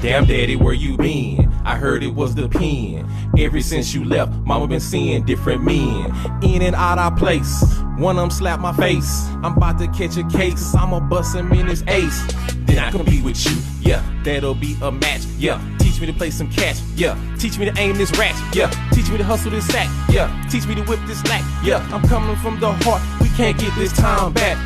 Damn daddy, where you been? I heard it was the pen. Ever since you left, mama been seeing different men. In and out our place, one of them slapped my face. I'm about to catch a case, I'ma bust him in his ace. Then I compete with you, yeah, that'll be a match, yeah. Teach me to play some catch, yeah. Teach me to aim this ratchet, yeah. Teach me to hustle this sack, yeah. Teach me to whip this slack, yeah. I'm coming from the heart, we can't get this time back,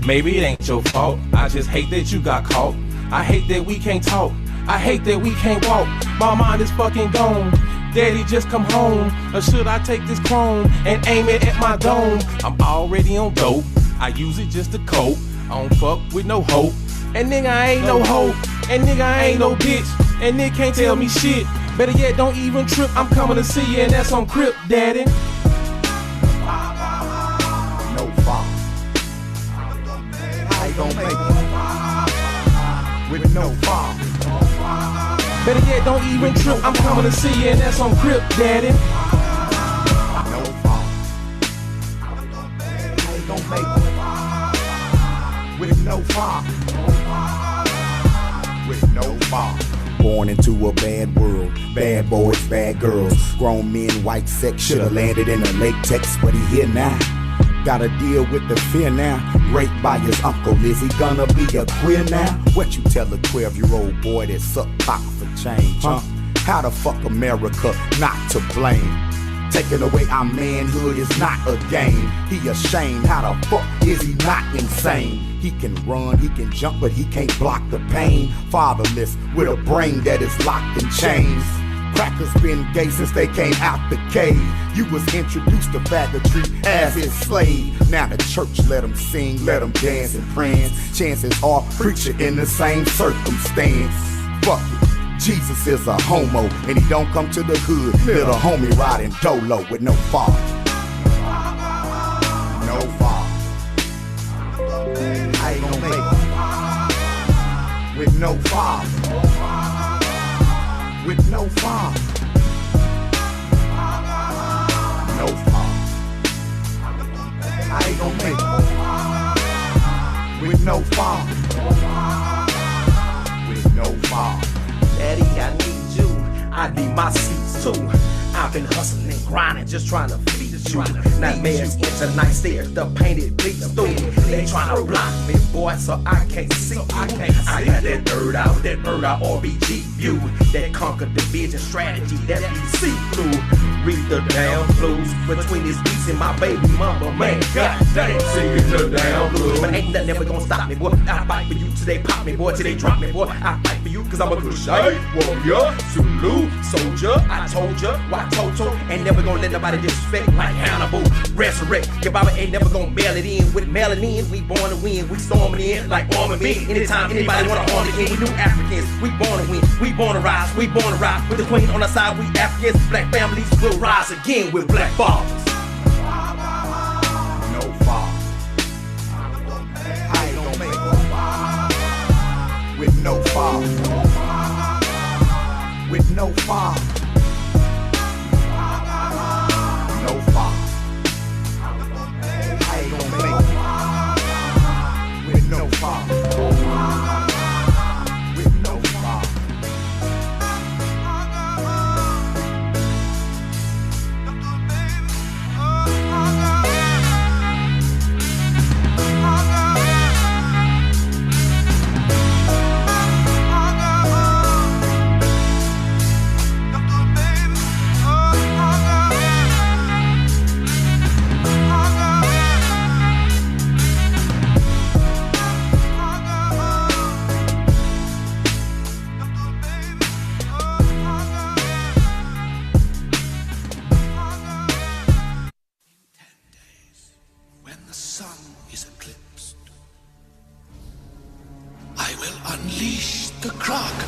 Maybe it ain't your fault, I just hate that you got caught. I hate that we can't talk, I hate that we can't walk. My mind is fucking gone. Daddy, just come home. Or should I take this chrome and aim it at my dome? I'm already on dope. I use it just to cope. I don't fuck with no hope. And nigga, I ain't no hoe. And nigga, I ain't no bitch. And nigga can't tell me shit. Better yet, don't even trip. I'm coming to see you, and that's on Crip, daddy. No fault. I gon' make it with no fault. Better yet, don't even trip. I'm coming to see you, and that's on Crip, daddy. No fault. I gon' make it with no fault. With no fault. Born into a bad world, bad boys, bad girls, grown men, white sex, should've landed in a latex, but he here now. Gotta deal with the fear now. Raped by his uncle, is he gonna be a queer now? What you tell a 12-year-old boy that suck cock for change, huh? How the fuck America not to blame? Taking away our manhood is not a game. He ashamed, how the fuck is he not insane? He can run, he can jump, but he can't block the pain. Fatherless, with a brain that is locked in chains. Crackers been gay since they came out the cave. You was introduced to faggotry as his slave. Now the church let him sing, let him dance and prance. Chances are preacher in the same circumstance. Fuck it, Jesus is a homo, and he don't come to the hood. Little homie riding dolo with no fault. No fault. I ain't gon' make it with no fault. With no fault. No fault. I ain't gon' make it with no fault. With no fault. Daddy, I need you, I need my seats too. I've been hustling and grinding, just trying to feed the please you. Nightmares into night stares, the painted bleeds through me. They tryna block me, boy, so I can't see you. I got that third eye RBG view that conquered division strategy that be see-through. Read the damn blues between these beats and my baby mama, man, god damn, singing the damn blues. But ain't nothing ever gonna stop me, boy. I fight for you till they pop me, boy, till they drop me, boy. I fight for you cause I'm a good shade warrior, Zulu soldier. I told ya, why Toto ain't never gonna let nobody disrespect like Hannibal. Resurrect, your Baba ain't never gonna mail it in with melanin. We born to win, we storming in like armament. Anytime anybody wanna harm again, we new Africans. We born to win, we born to rise, we born to ride. With the queen on our side, we Africans. Black families will rise again with black fathers. No father. I ain't gonna make it with no father. With no father. No father. I ain't gonna make it with no father. With no father. I will unleash the Kraken.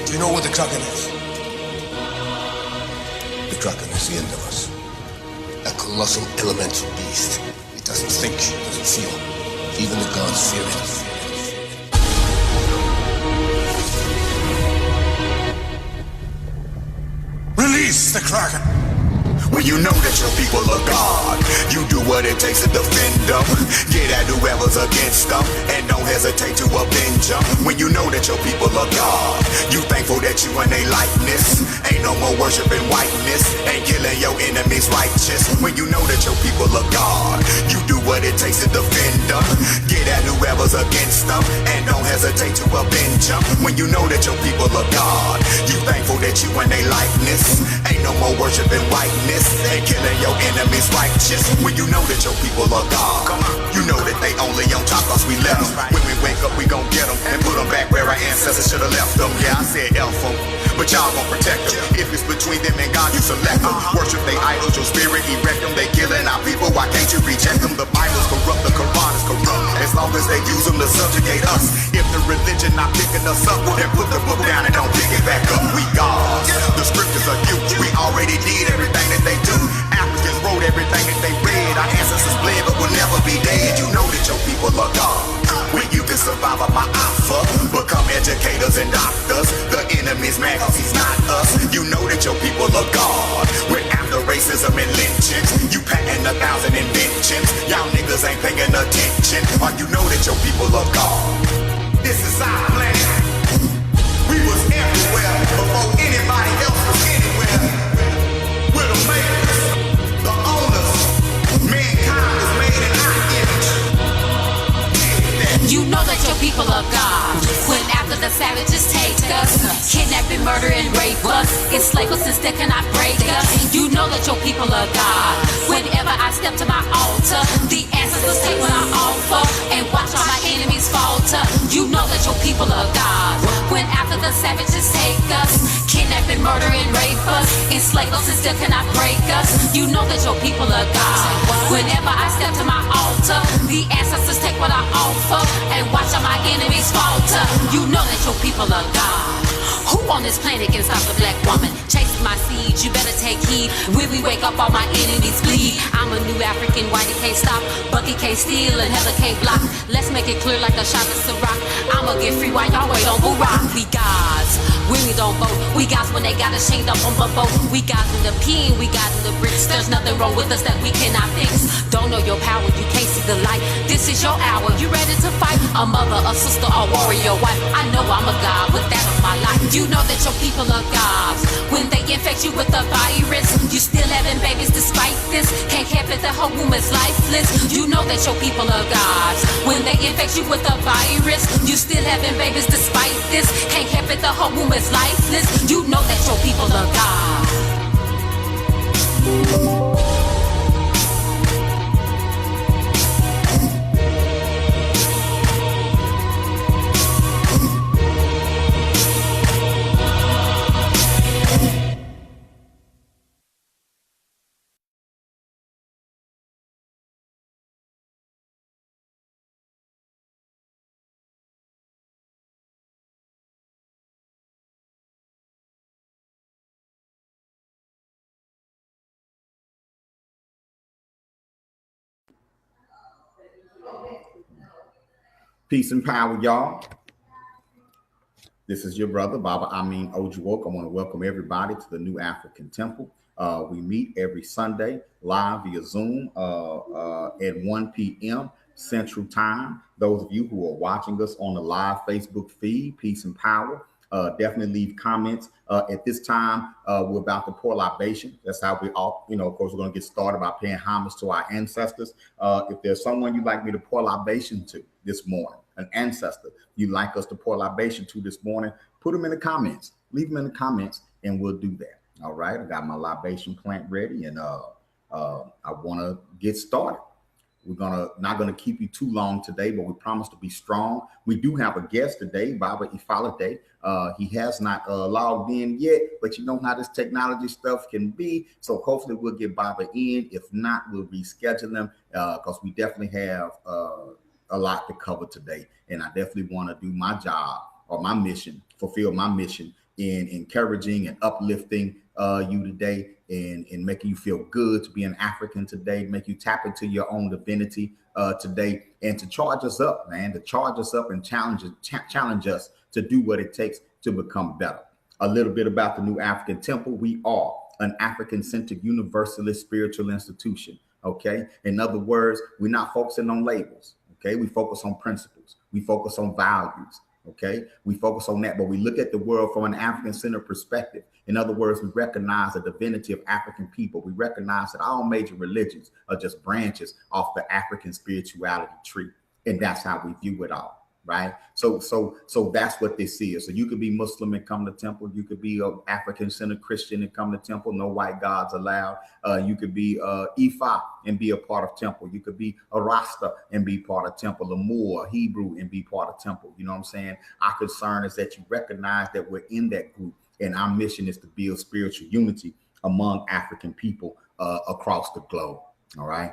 Do you know what the Kraken is? The Kraken is the end of us. A colossal elemental beast. It doesn't think, it doesn't feel. Even the gods fear it. Release the Kraken! When you know that your people are God, you do what it takes to defend them. Get at whoever's against them, and don't hesitate to avenge them. When you know that your people are God, you thankful that you in their likeness. Ain't no more worshiping whiteness, ain't killing your enemies righteous. When you know that your people are God, you do what it takes to defend them. Get at whoever's against them, and don't hesitate to avenge them. When you know that your people are God, you thankful that you in their likeness. Ain't no more worshiping whiteness, ain't killing your enemies righteous. When you know that your people are God, you know that they only on top cause we left them. When we wake up we gon' get them and put them back where our ancestors should've left them. Yeah, I said elf them, but y'all gon' protect them. If it's between them and God, you select them. Worship they idols, your spirit erect them. They killing our people, why can't you reject them? The Bible's corrupt, the Quran is corrupt. As long as they use them to subjugate us. If the religion not picking us up, then put the book down and don't pick it back up. We gods, the scriptures are you. We already did everything that they do. Africans wrote everything that they read. Our ancestors bled but will never be dead. You know that your people are God. When you can survive on my offer, become educators and doctors. The enemy's mad cause he's not us. You know that your people are God. We're after racism and lynching. You patent 1,000 inventions. Y'all niggas ain't paying attention. Or you know that your people are God. This is our planet. We was everywhere before anybody else was anywhere. We're the makers, the owners. Mankind was made in our image. You know that your people are God. When after the savages take us, kidnap and murder and rape us, enslave us and still cannot break us. You know that your people are God. Whenever I step to my altar, the ancestors take what I offer and watch all my enemies falter. You know that your people are God. When after the savages take us, kidnap and murder and rape us, enslave us and still cannot break us. You know that your people are God. Whenever I step to my altar, the ancestors take what I offer and watch all my enemies falter. You know that your people are God. Who on this planet can stop the black woman? Chasing my seeds, you better take heed. When we wake up, all my enemies bleed. I'm a new African, whitey can't stop. Bucky can't steal and Heather can't block. Let's make it clear like a shot of Ciroc. I'ma get free while y'all wait on Barack. We gods, when we don't vote. We gods when they got us chained up on the boat. We gods in the pen, we gods in the bricks. There's nothing wrong with us that we cannot fix. Don't know your power, you can't see the light. This is your hour, you ready to fight? A mother, a sister, a warrior wife. I know I'm a god, with that of my life. You know that your people are gods. When they infect you with the virus, you still having babies despite this. Can't help it, the whole woman's lifeless. You know that your people are gods. When they infect you with the virus, you still having babies despite this. Can't help it, the whole woman's lifeless. You know that your people are gods. Peace and power, y'all. This is your brother, Baba Amin Ojuok. I want to welcome everybody to the New African Temple. We meet every Sunday live via Zoom at 1 p.m. Central Time. Those of you who are watching us on the live Facebook feed, peace and power. Definitely leave comments. At this time, we're about to pour libation. That's how we all, of course, we're going to get started by paying homage to our ancestors. If there's someone you'd like me to pour libation to this morning, an ancestor you'd like us to pour libation to this morning, put them in the comments. Leave them in the comments, and we'll do that. All right. I got my libation plant ready, and I want to get started. We're not gonna keep you too long today, but we promise to be strong. We do have a guest today, Baba Ifalade. He has not logged in yet, but you know how this technology stuff can be. So hopefully we'll get Baba in. If not, we'll reschedule him because we definitely have a lot to cover today. And I definitely want to do my job or my mission, fulfill my mission in encouraging and uplifting you today, and making you feel good to be an African today, make you tap into your own divinity today, and to charge us up, man, to charge us up and challenge us to do what it takes to become better. A little bit about the New African Temple. We are an African-centered universalist spiritual institution, okay? In other words, we're not focusing on labels, okay? We focus on principles. We focus on values. Okay, we focus on that, but we look at the world from an African-centered perspective. In other words, we recognize the divinity of African people. We recognize that all major religions are just branches off the African spirituality tree, and that's how we view it all. Right. So that's what this is. So you could be Muslim and come to temple. You could be an African-centered Christian and come to temple. No white gods allowed. You could be Ifa and be a part of temple. You could be a Rasta and be part of temple. A Moor, a Hebrew and be part of temple. You know what I'm saying? Our concern is that you recognize that we're in that group, and our mission is to build spiritual unity among African people across the globe. All right.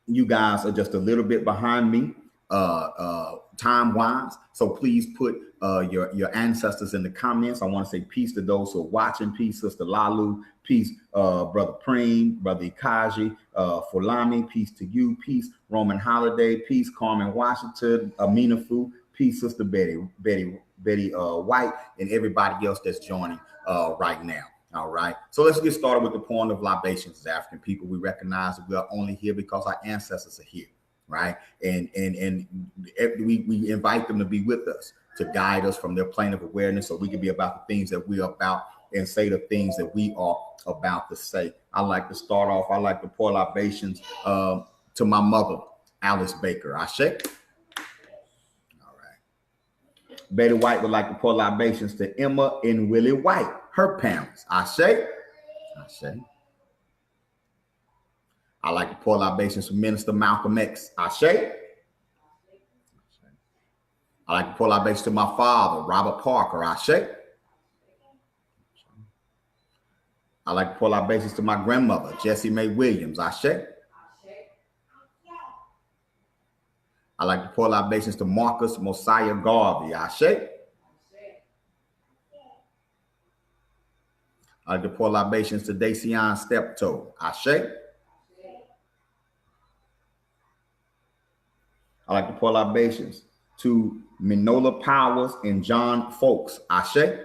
You guys are just a little bit behind me time wise, so please put your ancestors in the comments. I want to say peace to those who are watching. Peace, Sister Lalu. Peace, Brother Preem, Brother Ikaji, Fulani. Peace to you. Peace, Roman Holiday. Peace, Carmen Washington, Aminafu. Peace, Sister Betty White, and everybody else that's joining right now. All right, so let's get started with the point of libations. As African people, we recognize that we are only here because our ancestors are here. Right. And we invite them to be with us, to guide us from their plane of awareness, so we can be about the things that we are about and say the things that we are about to say. I like to start off. I like to pour libations to my mother, Alice Baker. Ashe. All right. Betty White would like to pour libations to Emma and Willie White, her parents. Ashe. Ashe. I like to pour libations for Minister Malcolm X. Ashe. I like to pour libations to my father, Robert Parker. Ashe. I like to pour libations to my grandmother, Jessie Mae Williams. Ashe. I like to pour libations to Marcus Mosiah Garvey. Ashe. I like to pour libations to Dacian Steptoe. Ashe. I like to pour libations to Minola Powers and John Folks. Ashe. I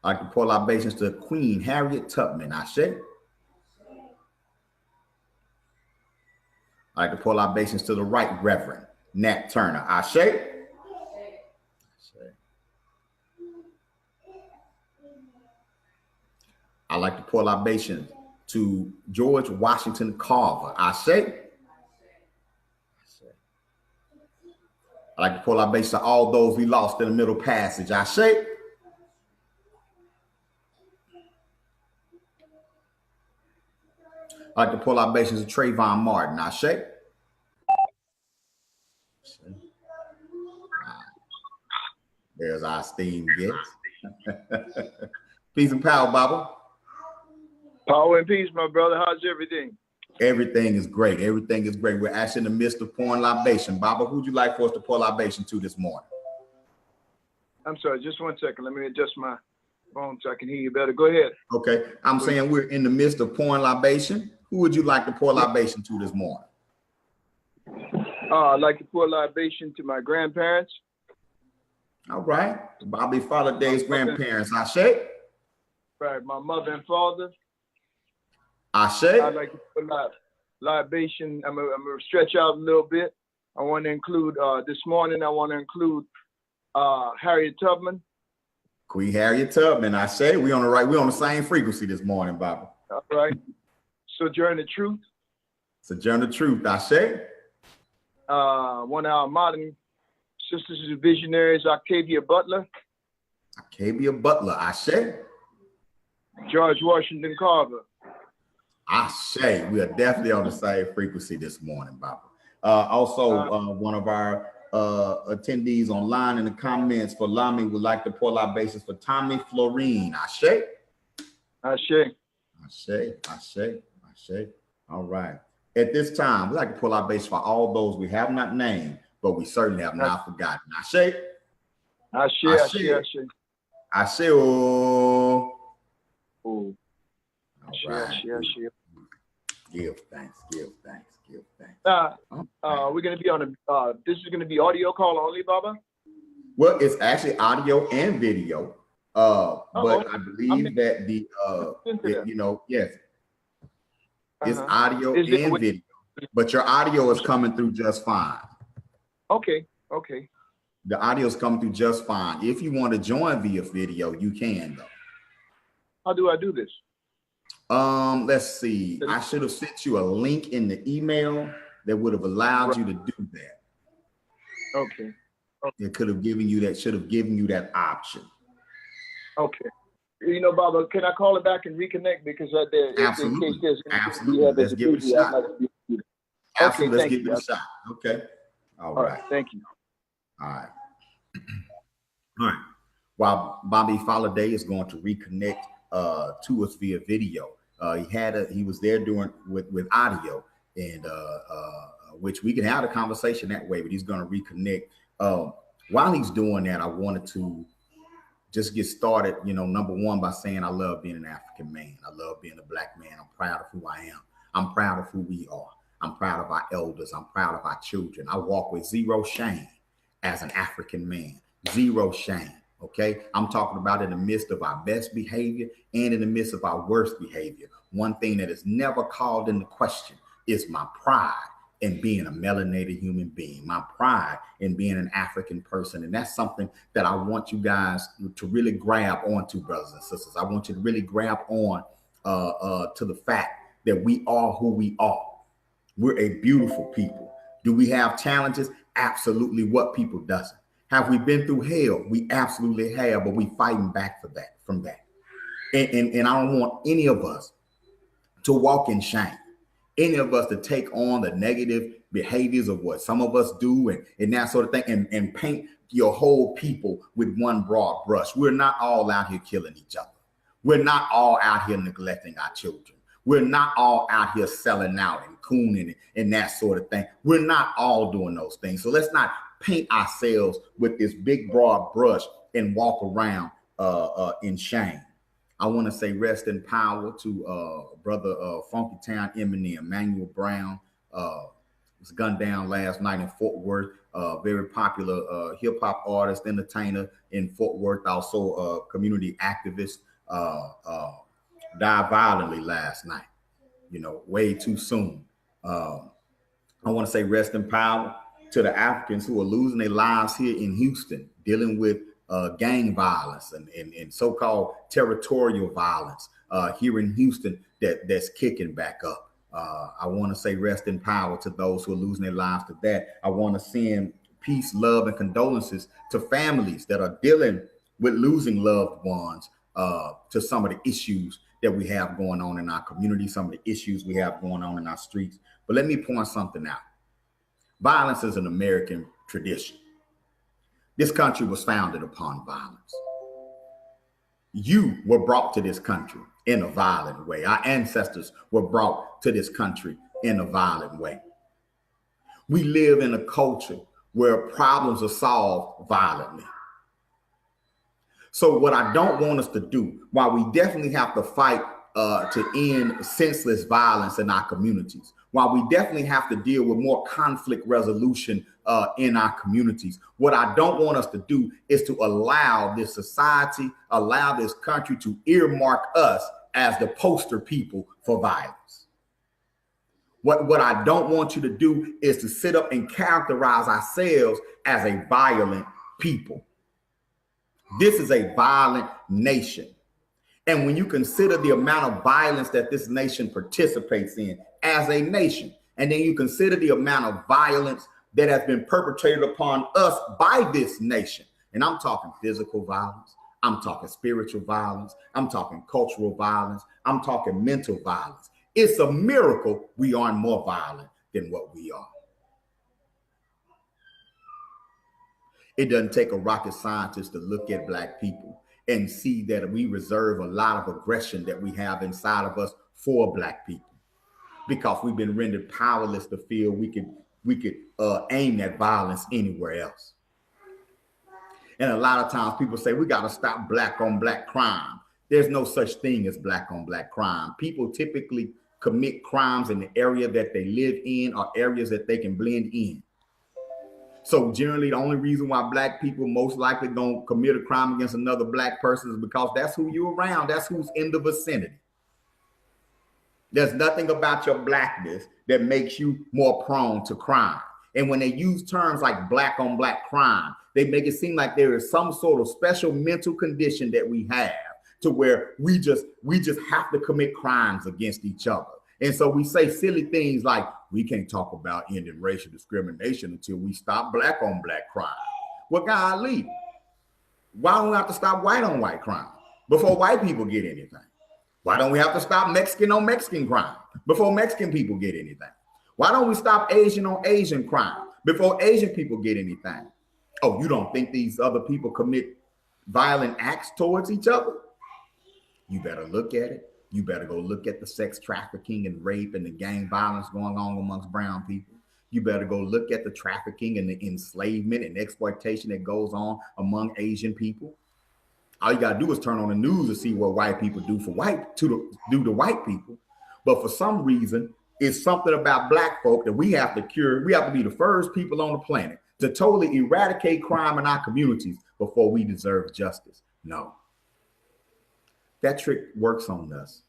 like to pour libations to Queen Harriet Tubman. Ashe. I like to pour libations to the Right Reverend Nat Turner. Ashe. I like to pour libations to George Washington Carver. Ashe. I like to pour libations to all those we lost in the Middle Passage. Ashe. I like to pour libations to Trayvon Martin. Ashe. There's our esteemed guest. Peace and power, Baba. Power and peace, my brother. How's everything? Everything is great. Everything is great. We're actually in the midst of pouring libation. Baba, who'd you like for us to pour libation to this morning? I'm sorry, just 1 second. Let me adjust my phone so I can hear you better. Go ahead. Okay. I'm saying we're in the midst of pouring libation. Who would you like to pour libation to this morning? I'd like to pour libation to my grandparents. All right. Bobby Ifalade's grandparents. Ashe. Right, my mother and father. Ashe. I'd like to put libation. I'm gonna stretch out a little bit. I want to include this morning. I want to include Harriet Tubman. Queen Harriet Tubman. Ashe. We on the same frequency this morning, Baba. All right. Sojourner Truth. Sojourner Truth. Ashe. One of our modern sisters and visionaries, Octavia Butler. Octavia Butler. Ashe. George Washington Carver. Ashe. We are definitely on the same frequency this morning, Baba. Also, one of our attendees online in the comments for Lami would like to pour libations for Tommy Florine. Ashe. Ashe. Ashe. Ashe. Ashe. All right. At this time, we'd like to pull our base for all those we have not named, but we certainly have not forgotten. Ashe. Ashe. Ashe. Ashe. Ashe. Oh. All right. Ashe. Ashe. Give thanks. Give thanks. Give thanks. We're going to be on a. This is going to be audio call only, Baba. Well, it's actually audio and video. But I believe that the yes. It's audio and video, but your audio is coming through just fine. Okay, okay. The audio is coming through just fine. If you want to join via video, you can though. How do I do this? Let's see. I should have sent you a link in the email that would have allowed you to do that. Okay. It could have given you that, should have given you that option. Okay. You know, Baba, can I call it back and reconnect? Because absolutely. In case there's absolutely. Let's give it a shot. Absolutely. Let's give it a shot. Okay. All right. Thank you. All right. All right. While Bobby Ifalade is going to reconnect to us via video, he was there doing with audio, and which we can have a conversation that way, but he's going to reconnect. While he's doing that, I wanted to just get started, number one, by saying I love being an African man. I love being a Black man. I'm proud of who I am. I'm proud of who we are. I'm proud of our elders. I'm proud of our children. I walk with zero shame as an African man. Zero shame, okay? I'm talking about in the midst of our best behavior and in the midst of our worst behavior. One thing that is never called into question is my pride in being a melanated human being, my pride in being an African person. And that's something that I want you guys to really grab onto, brothers and sisters. I want you to really grab on to the fact that we are who we are. We're a beautiful people. Do we have challenges? Absolutely. What people doesn't? Have we been through hell? We absolutely have, but we fighting back from that. And I don't want any of us to walk in shame. Any of us to take on the negative behaviors of what some of us do and that sort of thing and paint your whole people with one broad brush. We're not all out here killing each other. We're not all out here neglecting our children. We're not all out here selling out and cooning and that sort of thing. We're not all doing those things. So let's not paint ourselves with this big broad brush and walk around in shame. I want to say rest in power to brother Funky Town Eminem, Emmanuel Brown. Was gunned down last night in Fort Worth. Very popular hip hop artist, entertainer in Fort Worth. Also a community activist. Died violently last night. You know, way too soon. I want to say rest in power to the Africans who are losing their lives here in Houston, dealing with gang violence and so-called territorial violence here in Houston that's kicking back up. I want to say rest in power to those who are losing their lives to that. I want to send peace, love, and condolences to families that are dealing with losing loved ones to some of the issues that we have going on in our community, some of the issues we have going on in our streets. But let me point something out. Violence is an American tradition. This country was founded upon violence. You were brought to this country in a violent way. Our ancestors were brought to this country in a violent way. We live in a culture where problems are solved violently. So what I don't want us to do, while we definitely have to fight to end senseless violence in our communities, while we definitely have to deal with more conflict resolution in our communities, what I don't want us to do is to allow this society, allow this country to earmark us as the poster people for violence. What I don't want you to do is to sit up and characterize ourselves as a violent people. This is a violent nation. And when you consider the amount of violence that this nation participates in as a nation, and then you consider the amount of violence that has been perpetrated upon us by this nation, and I'm talking physical violence, I'm talking spiritual violence, I'm talking cultural violence, I'm talking mental violence. It's a miracle we aren't more violent than what we are. It doesn't take a rocket scientist to look at Black people and see that we reserve a lot of aggression that we have inside of us for Black people, because we've been rendered powerless to feel we could aim that violence anywhere else. And a lot of times people say we got to stop Black on Black crime. There's no such thing as Black on Black crime. People typically commit crimes in the area that they live in or areas that they can blend in. So generally, the only reason why Black people most likely don't commit a crime against another Black person is because that's who you're around. That's who's in the vicinity. There's nothing about your Blackness that makes you more prone to crime. And when they use terms like Black on Black crime, they make it seem like there is some sort of special mental condition that we have to where we just have to commit crimes against each other. And so we say silly things like, we can't talk about ending racial discrimination until we stop Black on Black crime. Well, golly, why don't we have to stop white on white crime before white people get anything? Why don't we have to stop Mexican on Mexican crime before Mexican people get anything? Why don't we stop Asian on Asian crime before Asian people get anything? Oh, you don't think these other people commit violent acts towards each other? You better look at it. You better go look at the sex trafficking and rape and the gang violence going on amongst brown people. You better go look at the trafficking and the enslavement and exploitation that goes on among Asian people. All you got to do is turn on the news to see what white people do to white people. But for some reason, it's something about Black folk that we have to cure. We have to be the first people on the planet to totally eradicate crime in our communities before we deserve justice. No. That trick works on us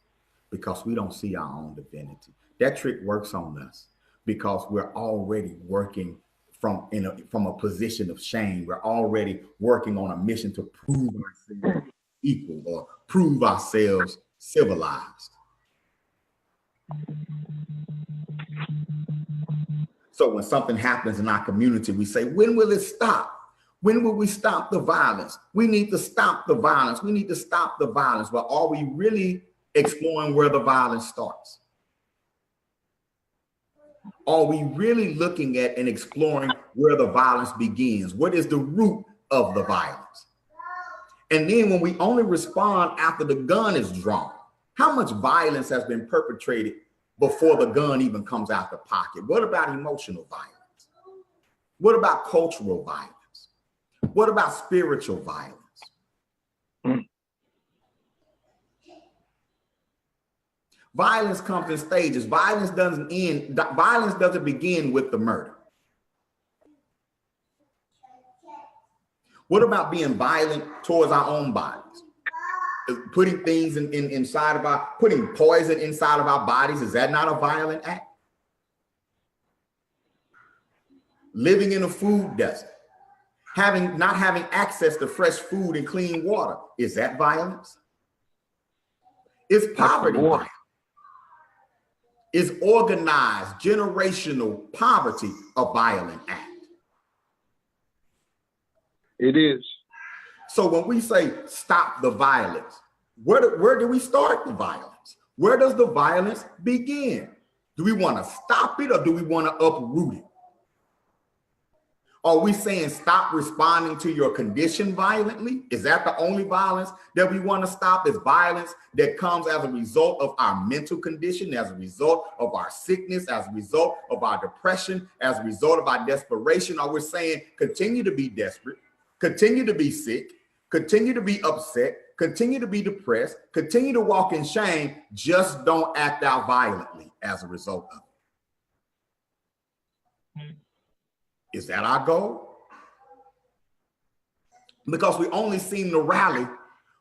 because we don't see our own divinity. That trick works on us because we're already working from a position of shame. We're already working on a mission to prove ourselves equal or prove ourselves civilized. So when something happens in our community, we say, when will it stop? When will we stop the violence? We need to stop the violence. We need to stop the violence. But are we really exploring where the violence starts? Are we really looking at and exploring where the violence begins? What is the root of the violence? And then when we only respond after the gun is drawn, how much violence has been perpetrated before the gun even comes out the pocket? What about emotional violence? What about cultural violence? What about spiritual violence? Violence comes in stages. Violence doesn't begin with the murder. What about being violent towards our own bodies? Putting things inside of putting poison inside of our bodies, is that not a violent act? Living in a food desert, not having access to fresh food and clean water, is that violence? Is poverty violent? Is organized generational poverty a violent act? It is. So when we say stop the violence, where do we start the violence? Where does the violence begin? Do we want to stop it or do we want to uproot it? Are we saying stop responding to your condition violently? Is that the only violence that we want to stop? Is violence that comes as a result of our mental condition, as a result of our sickness, as a result of our depression, as a result of our desperation? Or we're saying continue to be desperate, continue to be sick, continue to be upset, continue to be depressed, continue to walk in shame, just don't act out violently as a result of it. Is that our goal? Because we only seem to rally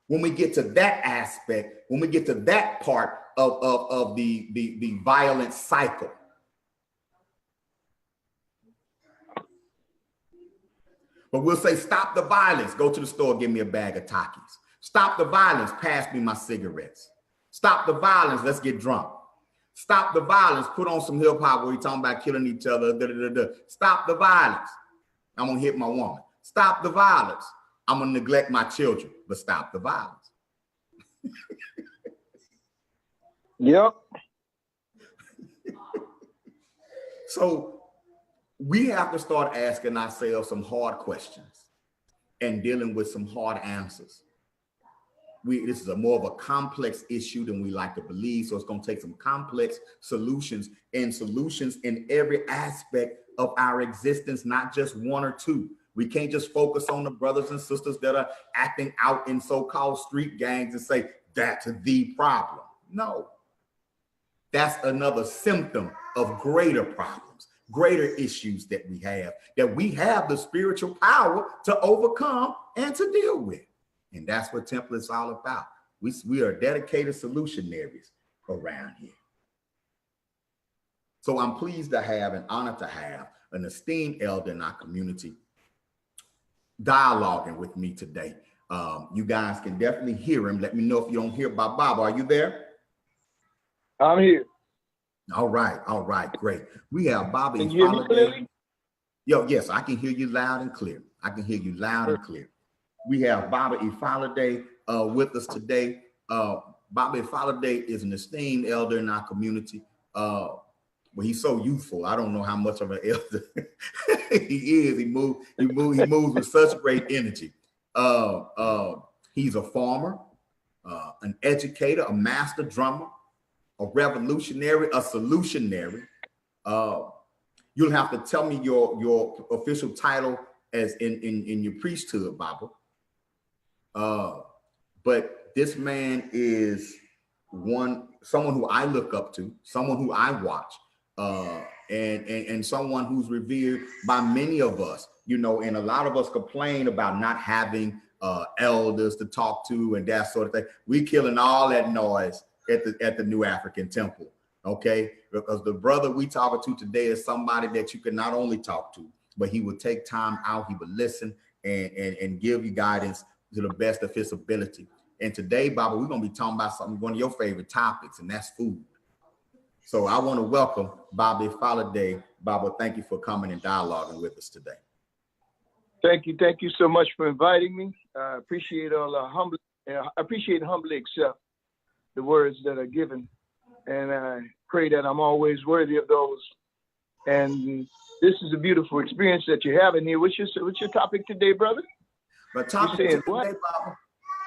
when we get to that aspect, when we get to that part of the violent cycle. But we'll say, stop the violence. Go to the store, give me a bag of Takis. Stop the violence, pass me my cigarettes. Stop the violence, let's get drunk. Stop the violence, put on some hip hop where we're talking about killing each other. Stop the violence, I'm gonna hit my woman. Stop the violence, I'm gonna neglect my children, but stop the violence. Yep. So we have to start asking ourselves some hard questions and dealing with some hard answers. This is more of a complex issue than we like to believe. So it's going to take some complex solutions in every aspect of our existence, not just one or two. We can't just focus on the brothers and sisters that are acting out in so-called street gangs and say that's the problem. No, that's another symptom of greater problems, greater issues that we have the spiritual power to overcome and to deal with. And that's what Temple is all about. We are dedicated solutionaries around here. So I'm pleased to have and honored to have an esteemed elder in our community dialoguing with me today. You guys can definitely hear him. Let me know if you don't hear Bob. Bob, are you there? I'm here. All right, great. We have Bobby. Can you hear me clearly? Yes, I can hear you loud and clear. And clear. We have Bobby Ifalade with us today. Bobby Ifalade is an esteemed elder in our community. Well, he's so youthful. I don't know how much of an elder he is. He moves with such great energy. He's a farmer, an educator, a master drummer, a revolutionary, a solutionary. You'll have to tell me your official title as in your priesthood, Baba. But this man is someone who I look up to, someone who I watch, and someone who's revered by many of us, and a lot of us complain about not having elders to talk to and that sort of thing. We killing all that noise at the New African Temple, okay? Because the brother we talking to today is somebody that you can not only talk to, but he would take time out, he would listen and give you guidance to the best of his ability. And today, Baba, we're going to be talking about one of your favorite topics, and that's food. So I want to welcome Bobby Ifalade. Baba, thank you for coming and dialoguing with us today. Thank you so much for inviting me. I appreciate humbly accept the words that are given, and I pray that I'm always worthy of those. And this is a beautiful experience that you're having here. What's your topic today, brother? My topic today, Baba.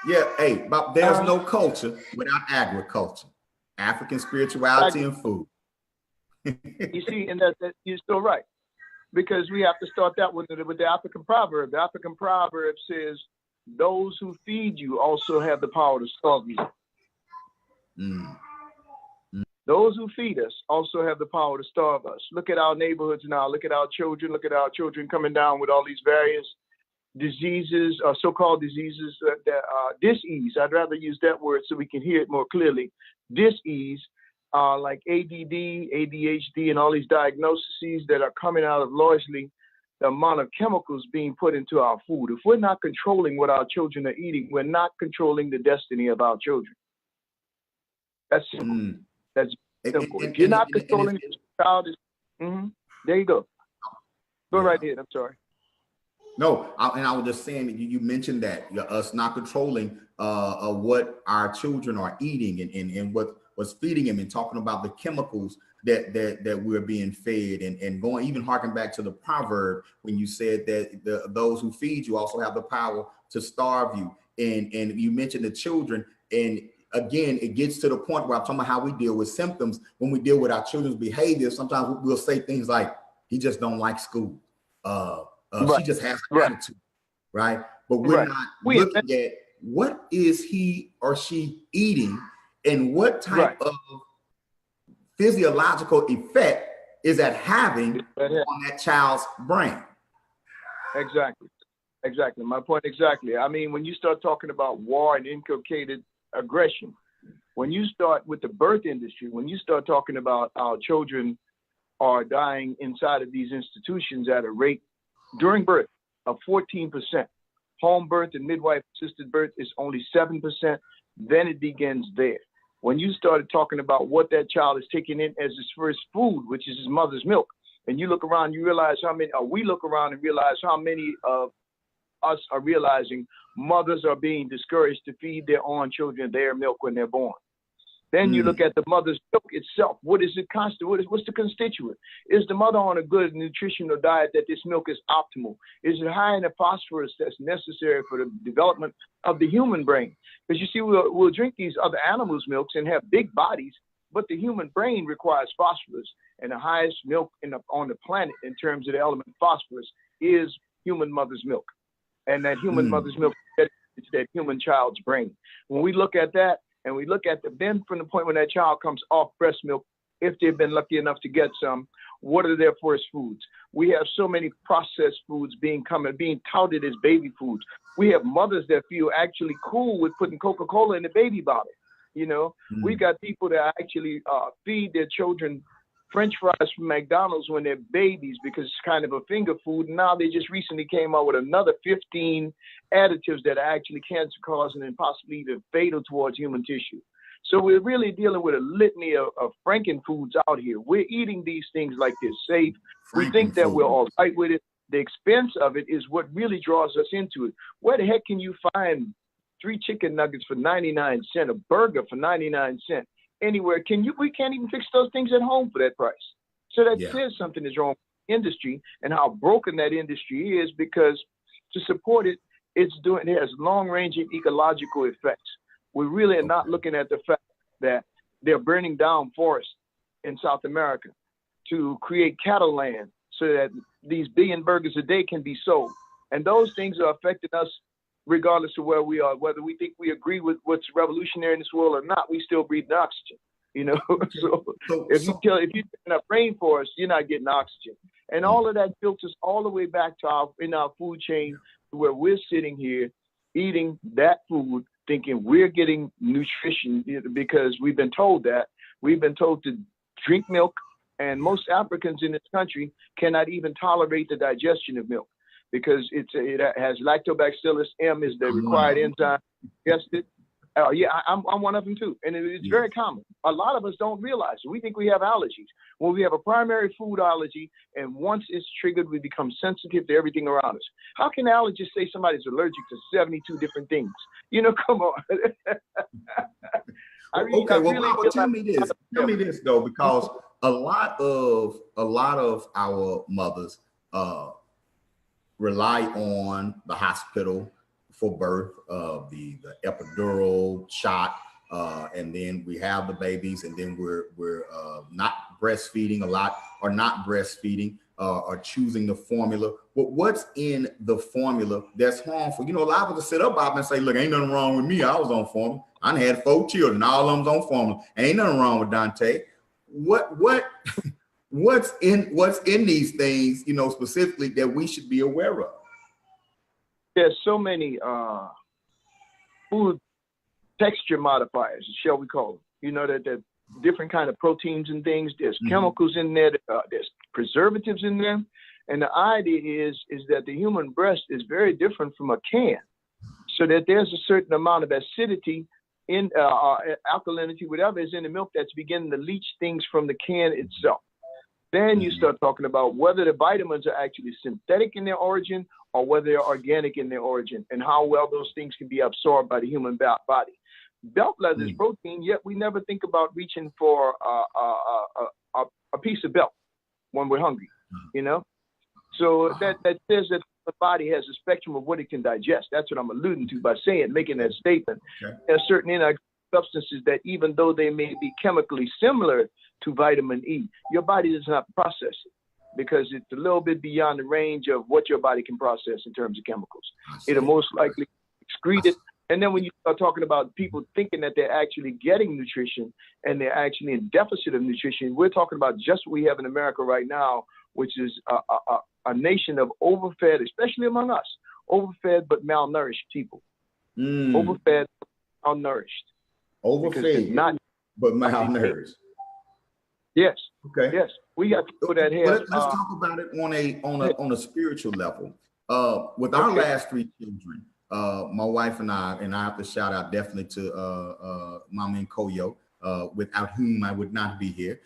Yeah, hey, Bob, there's no culture without agriculture, African spirituality and food. You see, and that you're still right, because we have to start that with the African proverb. The African proverb says, "Those who feed you also have the power to starve you." Those who feed us also have the power to starve us. Look at our neighborhoods now. Look at our children. Look at our children coming down with all these various diseases, so-called diseases, dis-ease. I'd rather use that word so we can hear it more clearly. Dis-ease, like ADD, ADHD, and all these diagnoses that are coming out of largely the amount of chemicals being put into our food. If we're not controlling what our children are eating, we're not controlling the destiny of our children. That's simple. That's simple. If you're not controlling the child, there you go. Go right ahead. I'm sorry. No, and I was just saying that you mentioned that us not controlling what our children are eating and what's feeding them, and talking about the chemicals that we're being fed, and going even harking back to the proverb when you said that those who feed you also have the power to starve you, and you mentioned the children, and again it gets to the point where I'm talking about how we deal with symptoms when we deal with our children's behavior. Sometimes we'll say things like, he just don't like school. She just has an attitude, right? But we're not looking at what is he or she eating and what type of physiological effect is that having on that child's brain. Exactly. My point exactly. I mean, when you start talking about war and inculcated aggression, when you start with the birth industry, when you start talking about our children are dying inside of these institutions at a rate during birth of 14%. Home birth and midwife-assisted birth is only 7%. Then it begins there. When you started talking about what that child is taking in as his first food, which is his mother's milk, and you look around, you realize how many, or we look around and realize how many of us are realizing mothers are being discouraged to feed their own children their milk when they're born. Then you look at the mother's milk itself. What is it constant? What's the constituent? Is the mother on a good nutritional diet that this milk is optimal? Is it high in the phosphorus that's necessary for the development of the human brain? Because you see, we'll drink these other animals' milks and have big bodies, but the human brain requires phosphorus. And the highest milk on the planet in terms of the element phosphorus is human mother's milk. And that human mother's milk is that human child's brain. When we look at that, and we look at then from the point when that child comes off breast milk, if they've been lucky enough to get some, what are their first foods? We have so many processed foods being touted as baby foods. We have mothers that feel actually cool with putting Coca-Cola in the baby bottle. You know, we got people that actually feed their children French fries from McDonald's when they're babies because it's kind of a finger food. Now they just recently came out with another 15 additives that are actually cancer causing and possibly even fatal towards human tissue. So we're really dealing with a litany of frankenfoods out here. We're eating these things like they're safe. We think that we're all right with it. The expense of it is what really draws us into it. Where the heck can you find 3 chicken nuggets for 99 cents, a burger for 99 cents? Anywhere we can't even fix those things at home for that price. So that says something is wrong with the industry and how broken that industry is, because to support it, it has long-ranging ecological effects. We really are not looking at the fact that they're burning down forests in South America to create cattle land so that these billion burgers a day can be sold. And those things are affecting us regardless of where we are, whether we think we agree with what's revolutionary in this world or not. We still breathe oxygen, you know. So if you're in a rainforest, you're not getting oxygen, and all of that filters all the way back to our food chain, where we're sitting here eating that food, thinking we're getting nutrition because we've been told that. We've been told to drink milk, and most Africans in this country cannot even tolerate the digestion of milk, because it has lactobacillus M is the required enzyme. Digested. I'm one of them too, and it's very common. A lot of us don't realize it. We think we have allergies. Well, we have a primary food allergy, and once it's triggered, we become sensitive to everything around us. How can allergists say somebody's allergic to 72 different things? You know, come on. Tell me this though, because a lot of our mothers rely on the hospital for birth, the epidural shot, and then we have the babies, and then we're not breastfeeding. A lot are not breastfeeding, are choosing the formula. But what's in the formula that's harmful? You know, a lot of us sit up, Bob, and say, look, ain't nothing wrong with me. I was on formula. I had 4 children. All of them's on formula. Ain't nothing wrong with Dante. what's in these things, you know, specifically that we should be aware of? There's so many food texture modifiers, shall we call them? You know, that different kind of proteins and things. There's chemicals in there. There's preservatives in them. And the idea is that the human breast is very different from a can, so that there's a certain amount of acidity in alkalinity, whatever is in the milk, that's beginning to leach things from the can itself. Then you start talking about whether the vitamins are actually synthetic in their origin or whether they're organic in their origin, and how well those things can be absorbed by the human body. Belt leather is protein, yet we never think about reaching for a piece of belt when we're hungry, you know? So that says that the body has a spectrum of what it can digest. That's what I'm alluding to by making that statement. Okay. There are certain inorganic substances that, even though they may be chemically similar to vitamin E, your body does not process it because it's a little bit beyond the range of what your body can process in terms of chemicals. It'll most likely excrete it. And then when you start talking about people thinking that they're actually getting nutrition and they're actually in deficit of nutrition, we're talking about just what we have in America right now, which is a nation of overfed, especially among us, overfed but malnourished people. Overfed, malnourished. Overfed, but malnourished. Yes. Okay. Yes. We got to put that here. Let's talk about it on a spiritual level. With our last 3 children, my wife and I have to shout out definitely to Mama and Koyo, without whom I would not be here.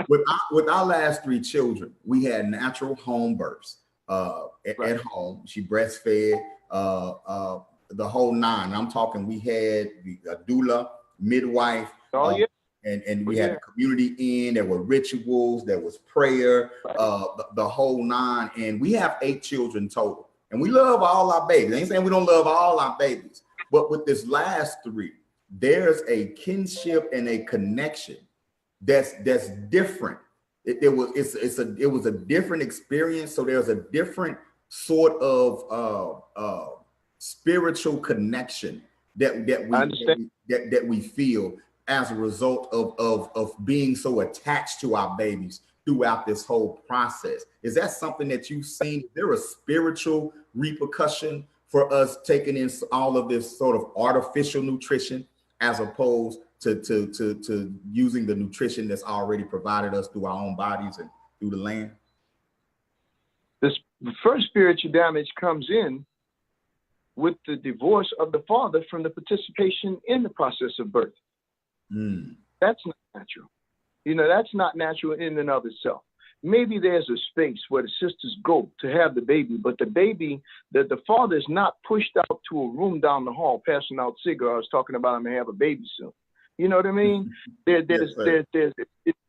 With our last 3 children, we had natural home births at home. She breastfed the whole 9. I'm talking, we had a doula, midwife, and we had a community in. There were rituals, there was prayer, the whole 9. And we have 8 children total. And we love all our babies. I ain't saying we don't love all our babies, but with this last 3, there's a kinship and a connection that's different. It was a different experience. So there's a different sort of spiritual connection that we feel as a result of being so attached to our babies throughout this whole process. Is that something that you've seen? Is there a spiritual repercussion for us taking in all of this sort of artificial nutrition as opposed to using the nutrition that's already provided us through our own bodies and through the land? The first spiritual damage comes in with the divorce of the father from the participation in the process of birth. That's not natural. You know, that's not natural in and of itself. Maybe there's a space where the sisters go to have the baby, but the father is not pushed out to a room down the hall passing out cigars, talking about I'm gonna have a baby soon. You know what I mean? There's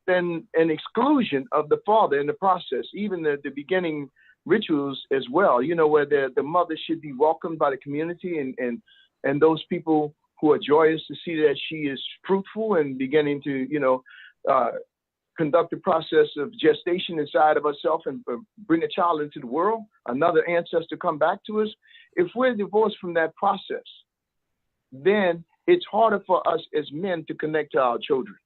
been an exclusion of the father in the process, even the beginning rituals as well. You know, where the mother should be welcomed by the community and those people who are joyous to see that she is fruitful and beginning to, you know, conduct the process of gestation inside of herself and bring a child into the world, another ancestor come back to us. If we're divorced from that process, then it's harder for us as men to connect to our children.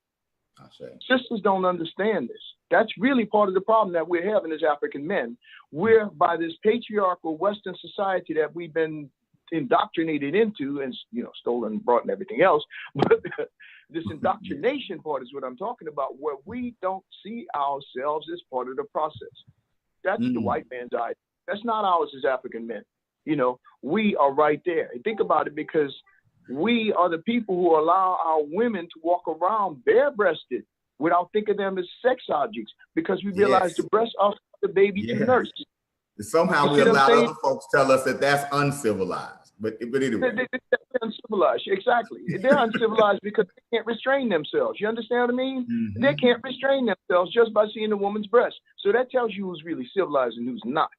Sisters don't understand this. That's really part of the problem that we're having as African men. We're, by this patriarchal Western society that we've been indoctrinated into and, you know, stolen, brought, and everything else, but this indoctrination part is what I'm talking about, where we don't see ourselves as part of the process. That's the white man's idea. That's not ours as African men. You know, we are right there. And think about it, because we are the people who allow our women to walk around bare-breasted without thinking of them as sex objects, because we realize the breasts are the baby to nurse. Somehow we allow other folks tell us that that's uncivilized. But anyway. They're uncivilized, exactly. They're uncivilized because they can't restrain themselves. You understand what I mean? They can't restrain themselves just by seeing a woman's breast. So that tells you who's really civilized and who's not.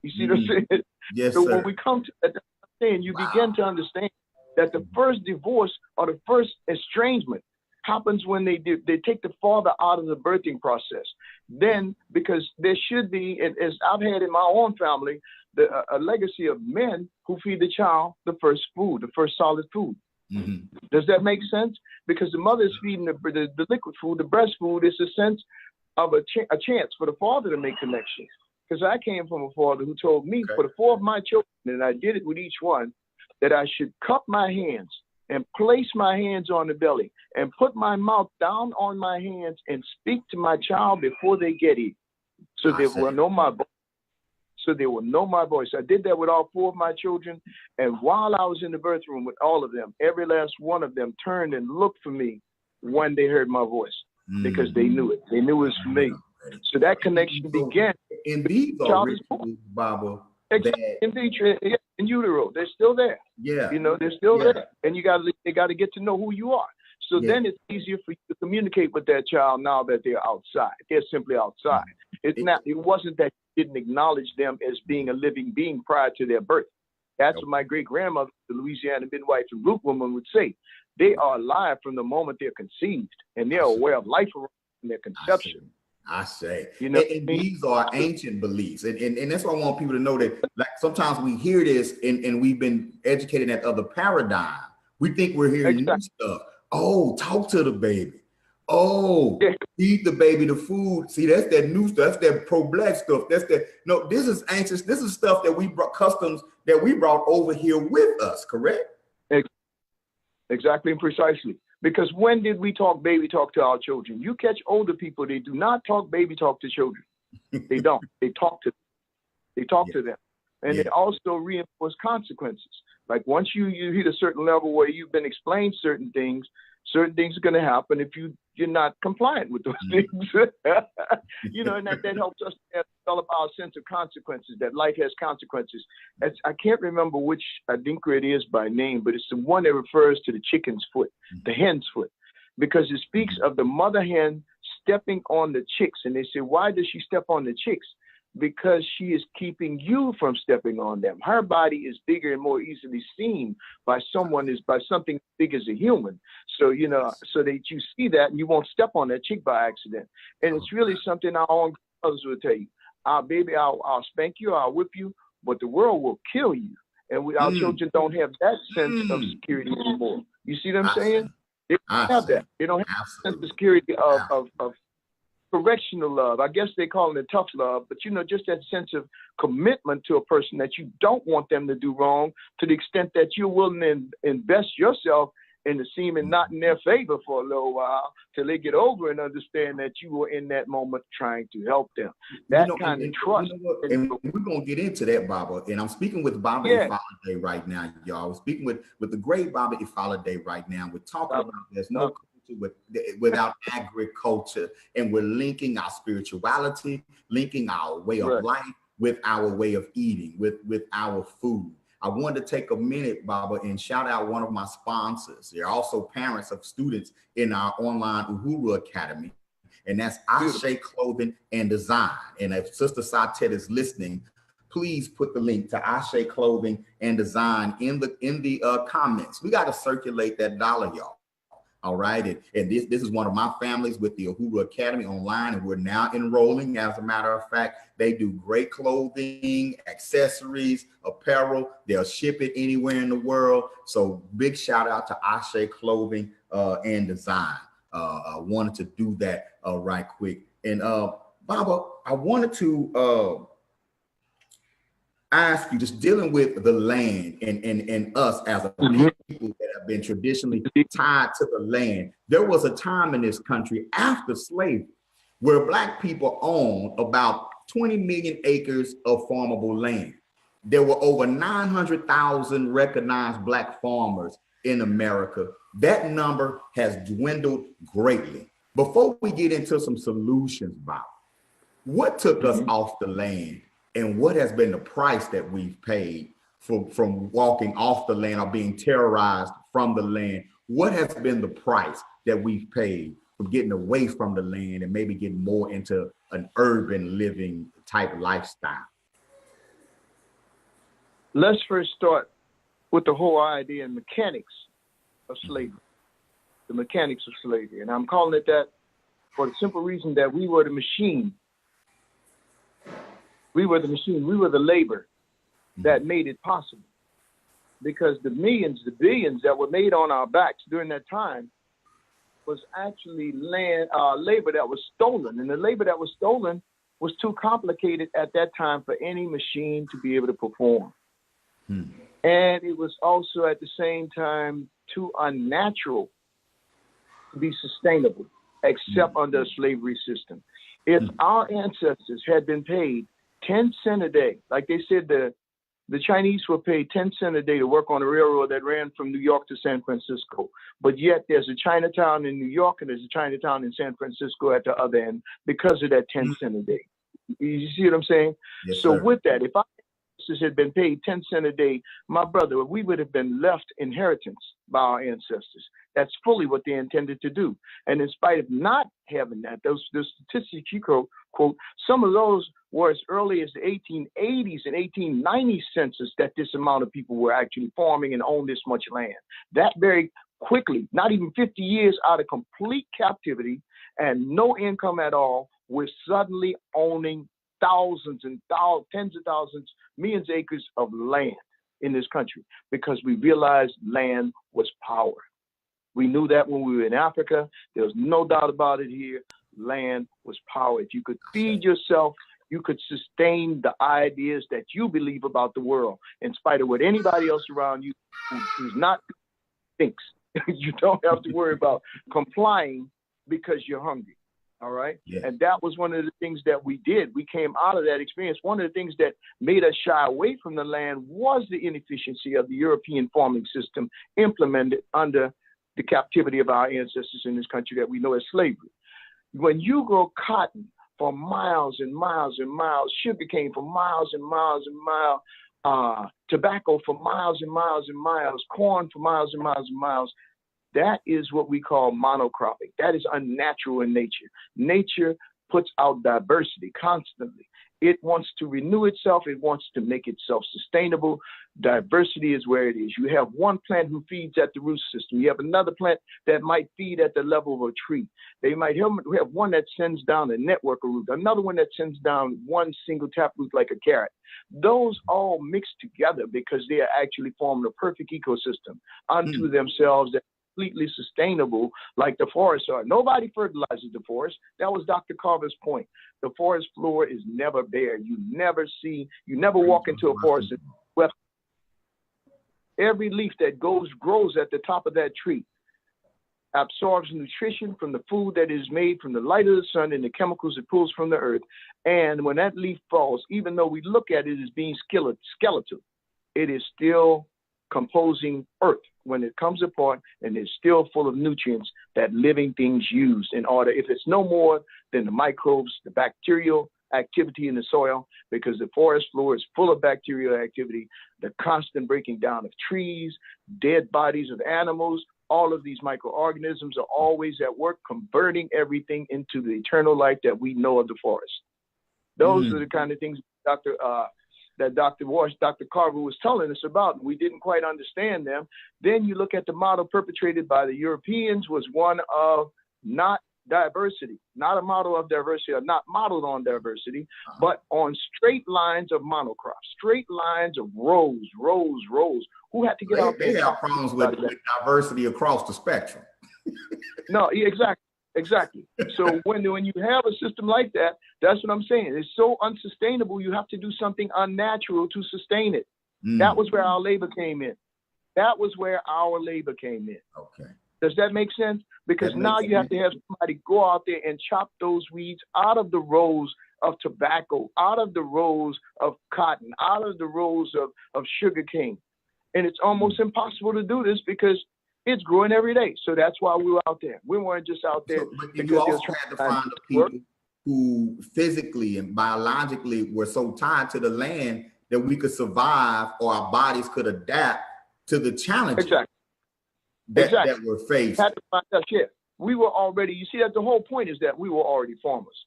You see what I'm saying? Yes, so sir. When we come to that, you begin to understand that the first divorce or the first estrangement happens when they take the father out of the birthing process. Then, because there should be, as I've had in my own family, a legacy of men who feed the child the first food, the first solid food. Does that make sense? Because the mother is feeding the liquid food, the breast food is a sense of a chance for the father to make connections. Because I came from a father who told me for the 4 of my children, and I did it with each one, that I should cup my hands and place my hands on the belly and put my mouth down on my hands and speak to my child before they get here. So they will know my voice. So they will know my voice. I did that with all 4 of my children. And while I was in the birth room with all of them, every last one of them turned and looked for me when they heard my voice because they knew it. They knew it was for me. So that connection began. And these are rituals, Baba, in utero, they're still there. Yeah, you know, they're still there, and they got to get to know who you are. So then it's easier for you to communicate with that child now that they're outside. They're simply outside. It wasn't that you didn't acknowledge them as being a living being prior to their birth. That's what my great grandmother, the Louisiana midwife and root woman, would say. They are alive from the moment they're conceived, and they're aware of life around their conception. I say, you know, and these are ancient beliefs, and that's why I want people to know that. Like sometimes we hear this, and we've been educated in that other paradigm. We think we're hearing new stuff. Oh, talk to the baby. Oh, feed the baby the food. See, that's that new stuff. That's that pro-black stuff. That's that. No, this is ancient. This is stuff that we brought, customs that we brought over here with us. Correct? Exactly and precisely. Because when did we talk baby talk to our children? You catch older people, they do not talk baby talk to children. They don't. They talk to them. They talk to them. And they also reinforce consequences. Like once you hit a certain level where you've been explained certain things are going to happen if you're not compliant with those things. You know, and that helps us develop our sense of consequences, that life has consequences. I can't remember which Adinkra it is by name, but it's the one that refers to the chicken's foot, the hen's foot, because it speaks of the mother hen stepping on the chicks. And they say, why does she step on the chicks? Because she is keeping you from stepping on them. Her body is bigger and more easily seen by something big as a human. So, you know, so that you see that and you won't step on that chick by accident. And it's really something our own brothers will tell you. Baby, I'll spank you, I'll whip you, but the world will kill you. And our children don't have that sense of security anymore. You see what I'm saying? They don't have that. They don't have that sense of security of correctional love. I guess they call it tough love, but you know, just that sense of commitment to a person that you don't want them to do wrong, to the extent that you're willing to invest yourself in the seeming not in their favor for a little while till they get over and understand that you were in that moment trying to help them. That kind of trust. And we're gonna get into that, Baba. And I'm speaking with Baba Ifalade right now, y'all. We're speaking with the great Baba Ifalade right now. We're talking about there's no without agriculture, and we're linking our spirituality, linking our way of life with our way of eating, with our food. I wanted to take a minute, Baba, and shout out one of my sponsors. They're also parents of students in our online Uhuru Academy, and that's Ashe Clothing and Design. And if Sister Satet is listening, please put the link to Ashe Clothing and Design in the comments. We got to circulate that dollar, y'all. All right. And this is one of my families with the Uhuru Academy online, and we're now enrolling. As a matter of fact, they do great clothing, accessories, apparel. They'll ship it anywhere in the world. So big shout out to Ashe Clothing and Design. I wanted to do that right quick. And Baba, I wanted to ask you, just dealing with the land and us as a people that have been traditionally tied to the land. There was a time in this country after slavery where Black people owned about 20 million acres of farmable land. There were over 900,000 recognized Black farmers in America. That number has dwindled greatly. Before we get into some solutions, Bob, what took us off the land? And what has been the price that we've paid from walking off the land or being terrorized from the land? What has been the price that we've paid from getting away from the land and maybe getting more into an urban living type lifestyle? Let's first start with the whole idea and mechanics of slavery, the mechanics of slavery. And I'm calling it that for the simple reason that we were the machine. We were the machine. We were the labor that made it possible. because the millions, the billions that were made on our backs during that time was actually labor that was stolen. And the labor that was stolen was too complicated at that time for any machine to be able to perform. And it was also at the same time too unnatural to be sustainable, except under a slavery system. If our ancestors had been paid 10 cents a day, like they said the Chinese were paid 10 cents a day to work on a railroad that ran from New York to San Francisco. But yet there's a Chinatown in New York and there's a Chinatown in San Francisco at the other end because of that 10 cents a day. You see what I'm saying? Yes, so sir. With that, if our ancestors had been paid 10 cents a day, my brother, we would have been left inheritance by our ancestors. That's fully what they intended to do. And in spite of not having that, those statistics you quote, some of those were as early as the 1880s and 1890s census that this amount of people were actually farming and owned this much land. That very quickly, not even 50 years out of complete captivity and no income at all, we're suddenly owning thousands and tens of thousands, millions of acres of land in this country because we realized land was power. We knew that when we were in Africa. There was no doubt about it here. Land was power. If you could feed yourself, you could sustain the ideas that you believe about the world, in spite of what anybody else around you who's not thinks. You don't have to worry about complying because you're hungry. All right. Yeah. And that was one of the things that we did. We came out of that experience. One of the things that made us shy away from the land was the inefficiency of the European farming system implemented under the captivity of our ancestors in this country that we know as slavery. When you grow cotton for miles and miles and miles, sugarcane for miles and miles and miles, tobacco for miles and miles and miles, corn for miles and miles and miles, that is what we call monocropping. That is unnatural in nature. Nature puts out diversity constantly. It wants to renew itself. It wants to make itself sustainable. Diversity is where it is. You have one plant who feeds at the root system. You have another plant that might feed at the level of a tree. They might have one that sends down a network of root, another one that sends down one single taproot like a carrot. Those all mix together because they are actually forming a perfect ecosystem unto themselves that completely sustainable like the forests are. Nobody fertilizes the forest. That was Dr. Carver's point. The forest floor is never bare. You never walk into a forest and every leaf that grows at the top of that tree absorbs nutrition from the food that is made from the light of the sun and the chemicals it pulls from the earth. And when that leaf falls, even though we look at it as being skeletal, it is still composing earth when it comes apart, and it's still full of nutrients that living things use in order, if it's no more than the microbes, the bacterial activity in the soil, because the forest floor is full of bacterial activity, the constant breaking down of trees, dead bodies of animals. All of these microorganisms are always at work converting everything into the eternal life that we know of the forest. Those are the kind of things Dr. Carver was telling us about, and we didn't quite understand them. Then you look at the model perpetrated by the Europeans was one of not diversity, not a model of diversity, or not modeled on diversity, but on straight lines of monocrops, straight lines of rows. Who had to get out there? They have problems with diversity across the spectrum. No, exactly. So when you have a system like that, that's what I'm saying. It's so unsustainable. You have to do something unnatural to sustain it. That was where our labor came in. Okay. Does that make sense? Because now you have to have somebody go out there and chop those weeds out of the rows of tobacco, out of the rows of cotton, out of the rows of sugarcane. And it's almost impossible to do this because it's growing every day. So that's why we were out there. We weren't just out there. But you also had to find the people who physically and biologically were so tied to the land that we could survive or our bodies could adapt to the challenges that were faced. Had to find us, we were already, you see that the whole point is that we were already farmers.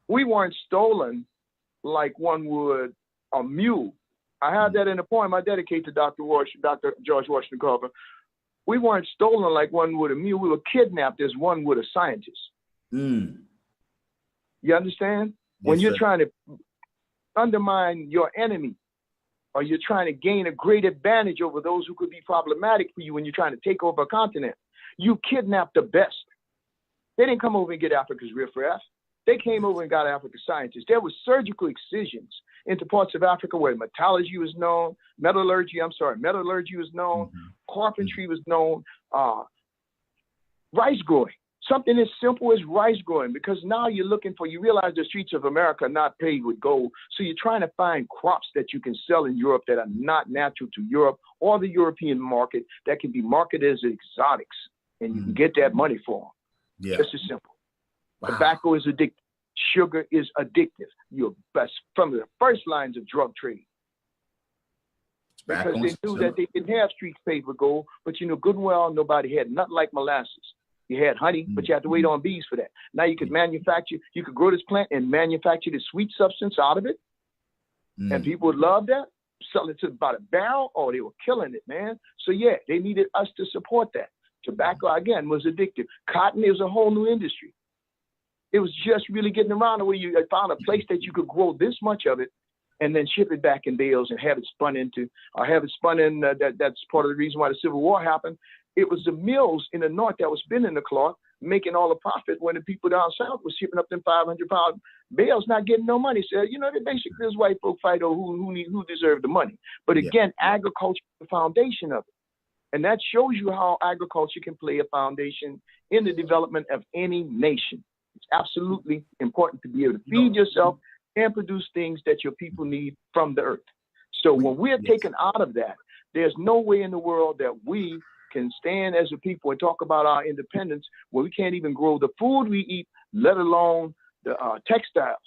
We weren't stolen like one would a mule. I have that in a poem I dedicate to Dr. George Washington Carver. We weren't stolen like one would a mule. We were kidnapped as one would a scientist. You understand? When you're trying to undermine your enemy, or you're trying to gain a great advantage over those who could be problematic for you when you're trying to take over a continent. You kidnap the best. They didn't come over and get Africa's riffraff. They came over and got Africa's scientists. There were surgical excisions into parts of Africa where metallurgy was known, metallurgy was known, carpentry was known, rice growing. Something as simple as rice growing, because now you realize the streets of America are not paved with gold. So you're trying to find crops that you can sell in Europe that are not natural to Europe or the European market that can be marketed as exotics, and you can get that money for them. Yeah. Just as simple. Wow. Tobacco is addictive. Sugar is addictive. You're best from the first lines of drug trade. Because they knew that they didn't have streets paved with gold, but good and well, nobody had nothing like molasses. You had honey, but you had to wait on bees for that. Now you could you could grow this plant and manufacture the sweet substance out of it. And people would love that. Sell it to about a barrel. Oh, they were killing it, man. So yeah, they needed us to support that. Tobacco, again, was addictive. Cotton is a whole new industry. It was just really getting around the way you found a place that you could grow this much of it and then ship it back in bales and have it spun into, that's part of the reason why the Civil War happened. It was the mills in the north that was spinning the cloth, making all the profit, when the people down south were shipping up them 500-pound bales, not getting no money. So, they basically, this white folk fight over who deserved the money. But again, agriculture is the foundation of it. And that shows you how agriculture can play a foundation in the development of any nation. It's absolutely important to be able to feed yourself and produce things that your people need from the earth. So when we're taken out of that, there's no way in the world that we can stand as a people and talk about our independence when we can't even grow the food we eat, let alone the textiles,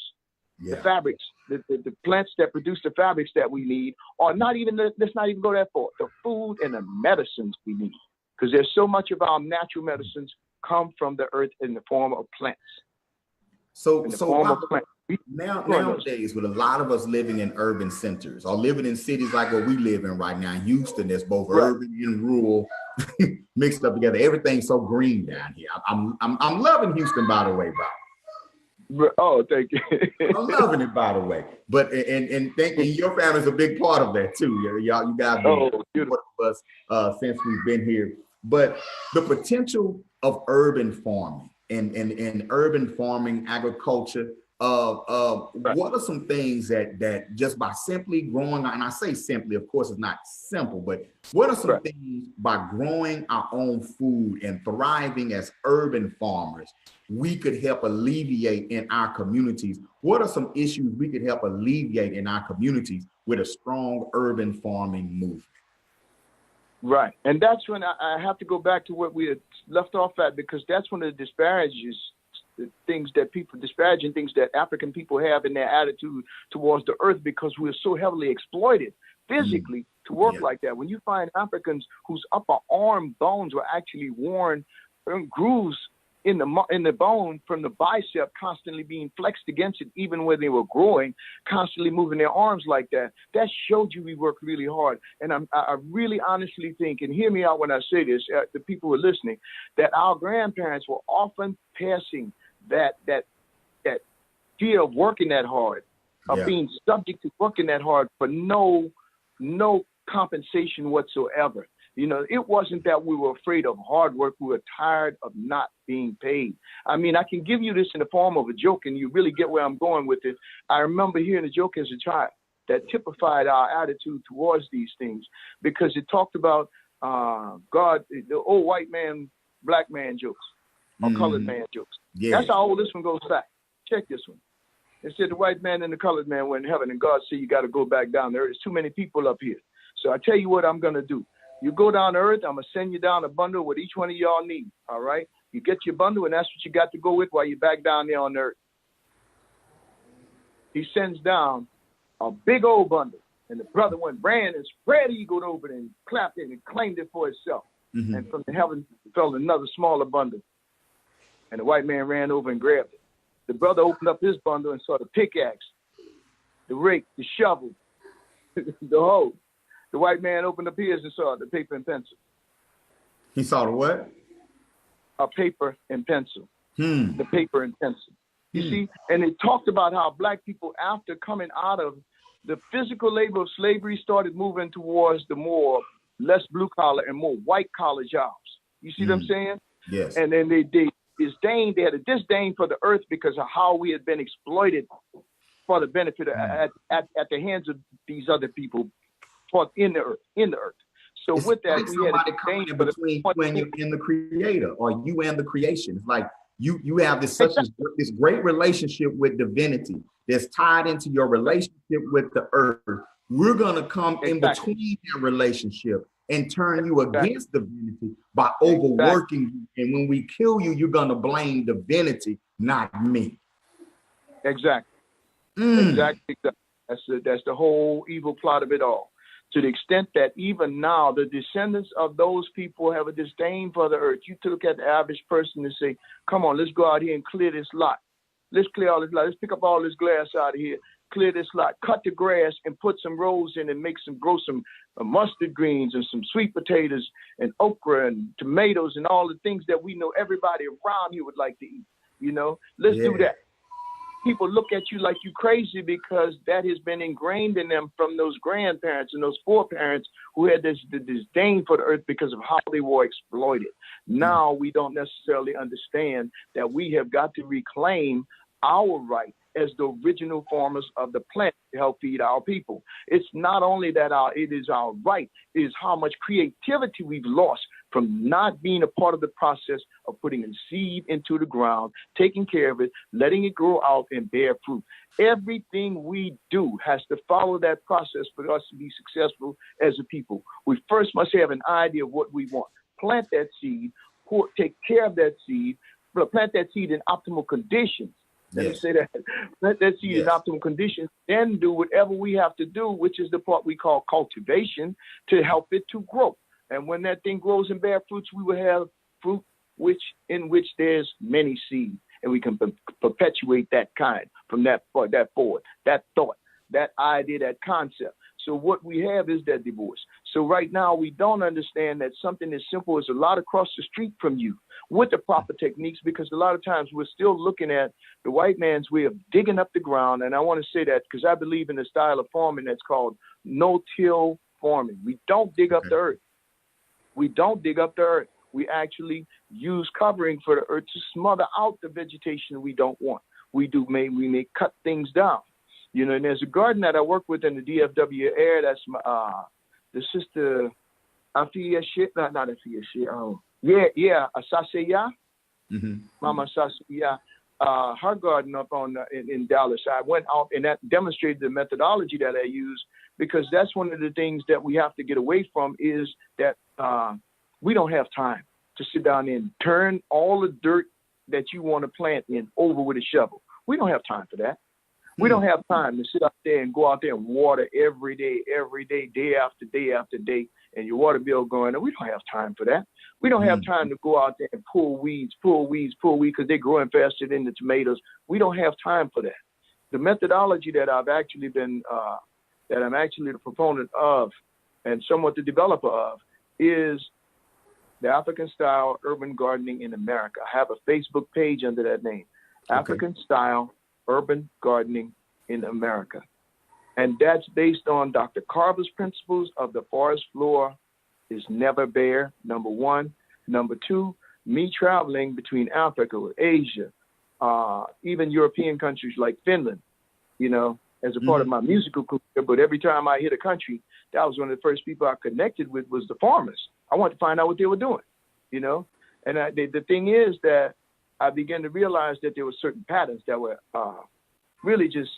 the fabrics, the plants that produce the fabrics that we need, or let's not even go that far, the food and the medicines we need. Because there's so much of our natural medicines come from the earth in the form of plants. Nowadays, with a lot of us living in urban centers or living in cities like what we live in right now, Houston, that's both urban and rural mixed up together. Everything's so green down here. I'm loving Houston, by the way, Bob. Oh, thank you. I'm loving it, by the way. But and your family's a big part of that too. You guys been with us since we've been here. But the potential of urban farming and urban farming agriculture. What are some things that just by simply growing, and I say simply, of course, it's not simple, but what are some things by growing our own food and thriving as urban farmers we could help alleviate in our communities? What are some issues we could help alleviate in our communities with a strong urban farming movement? Right. And that's when I have to go back to what we had left off at, because that's one of the disparages, the things that people disparaging things that African people have in their attitude towards the earth, because we're so heavily exploited physically to work like that. When you find Africans whose upper arm bones were actually worn grooves in the bone from the bicep, constantly being flexed against it, even when they were growing, constantly moving their arms like that, that showed you we worked really hard. And I really honestly think, and hear me out when I say this, the people who are listening, that our grandparents were often passing that fear of working that hard, of being subject to working that hard for no compensation whatsoever. It wasn't that we were afraid of hard work. We were tired of not being paid. I mean, I can give you this in the form of a joke, and you really get where I'm going with it. I remember hearing a joke as a child that typified our attitude towards these things, because it talked about God, the old white man, black man jokes, or colored man jokes. Yeah. That's how old this one goes back. Check this one. It said the white man and the colored man were in heaven, and God said, you got to go back down there. There's too many people up here. So I tell you what I'm going to do. You go down to earth, I'm going to send you down a bundle with each one of y'all need, all right? You get your bundle, and that's what you got to go with while you're back down there on earth. He sends down a big old bundle, and the brother ran and spread eagled over it and clapped it and claimed it for itself. And from the heaven fell another smaller bundle, and the white man ran over and grabbed it. The brother opened up his bundle and saw the pickaxe, the rake, the shovel, the hoe. The white man opened up his and saw the paper and pencil. He saw the what? A paper and pencil. The paper and pencil. You see? And it talked about how black people, after coming out of the physical labor of slavery started moving towards the more less blue collar and more white collar jobs. You see what I'm saying? Yes. And then they had a disdain for the earth because of how we had been exploited for the benefit at the hands of these other people in the earth. So it's with that, like we had a coming disdain in for between you and the creator, or you and the creation. It's like you have this great relationship with divinity that's tied into your relationship with the earth. We're gonna come in between that relationship and turn you against divinity by overworking you. And when we kill you, you're gonna blame divinity, not me. Exactly. Exactly. That's the whole evil plot of it all. To the extent that even now, the descendants of those people have a disdain for the earth. You look at the average person and say, come on, let's go out here and clear this lot. Let's clear all this lot. Let's pick up all this glass out of here, clear this lot, cut the grass and put some rows in and grow some mustard greens and some sweet potatoes and okra and tomatoes and all the things that we know everybody around here would like to eat. You know, let's do that. People look at you like you crazy because that has been ingrained in them from those grandparents and those foreparents who had the disdain for the earth because of how they were exploited. Now we don't necessarily understand that we have got to reclaim our right as the original farmers of the planet to help feed our people. It's not only that it is our right, it is how much creativity we've lost from not being a part of the process of putting a seed into the ground, taking care of it, letting it grow out and bear fruit. Everything we do has to follow that process for us to be successful as a people. We first must have an idea of what we want. Plant that seed, take care of that seed, plant that seed in optimal conditions. Let me say that. Plant that seed in optimal conditions, then do whatever we have to do, which is the part we call cultivation, to help it to grow. And when that thing grows and bear fruits, we will have fruit in which there's many seeds, and we can perpetuate that kind from that forward, that thought, that idea, that concept. So what we have is that divorce. So right now we don't understand that something as simple as a lot across the street from you with the proper techniques, because a lot of times we're still looking at the white man's way of digging up the ground. And I want to say that because I believe in a style of farming that's called no-till farming. We don't dig up the earth. We don't dig up the earth. We actually use covering for the earth to smother out the vegetation we don't want. We may cut things down. You know, and there's a garden that I work with in the DFW area. That's the sister Afia shit, not Afia shit. Asasiya, Mama Asasiya. Her garden up in Dallas. I went out and that demonstrated the methodology that I use, because that's one of the things that we have to get away from is that we don't have time to sit down and turn all the dirt that you want to plant in over with a shovel. We don't have time for that. We don't have time to sit out there and go out there and water every day, day after day after day, and your water bill going up. We don't have time for that. We don't have time to go out there and pull weeds, because they're growing faster than the tomatoes. We don't have time for that. The methodology that I've actually been, that I'm actually the proponent of and somewhat the developer of is the African style urban gardening in America. I have a Facebook page under that name, African style urban gardening in America. And that's based on Dr. Carver's principles of the forest floor is never bare, number one. Number two, me traveling between Africa, Asia, even European countries like Finland, you know, as a part of my musical career. But every time I hit a country, that was one of the first people I connected with was the farmers. I wanted to find out what they were doing, you know. And the thing is that I began to realize that there were certain patterns that were really just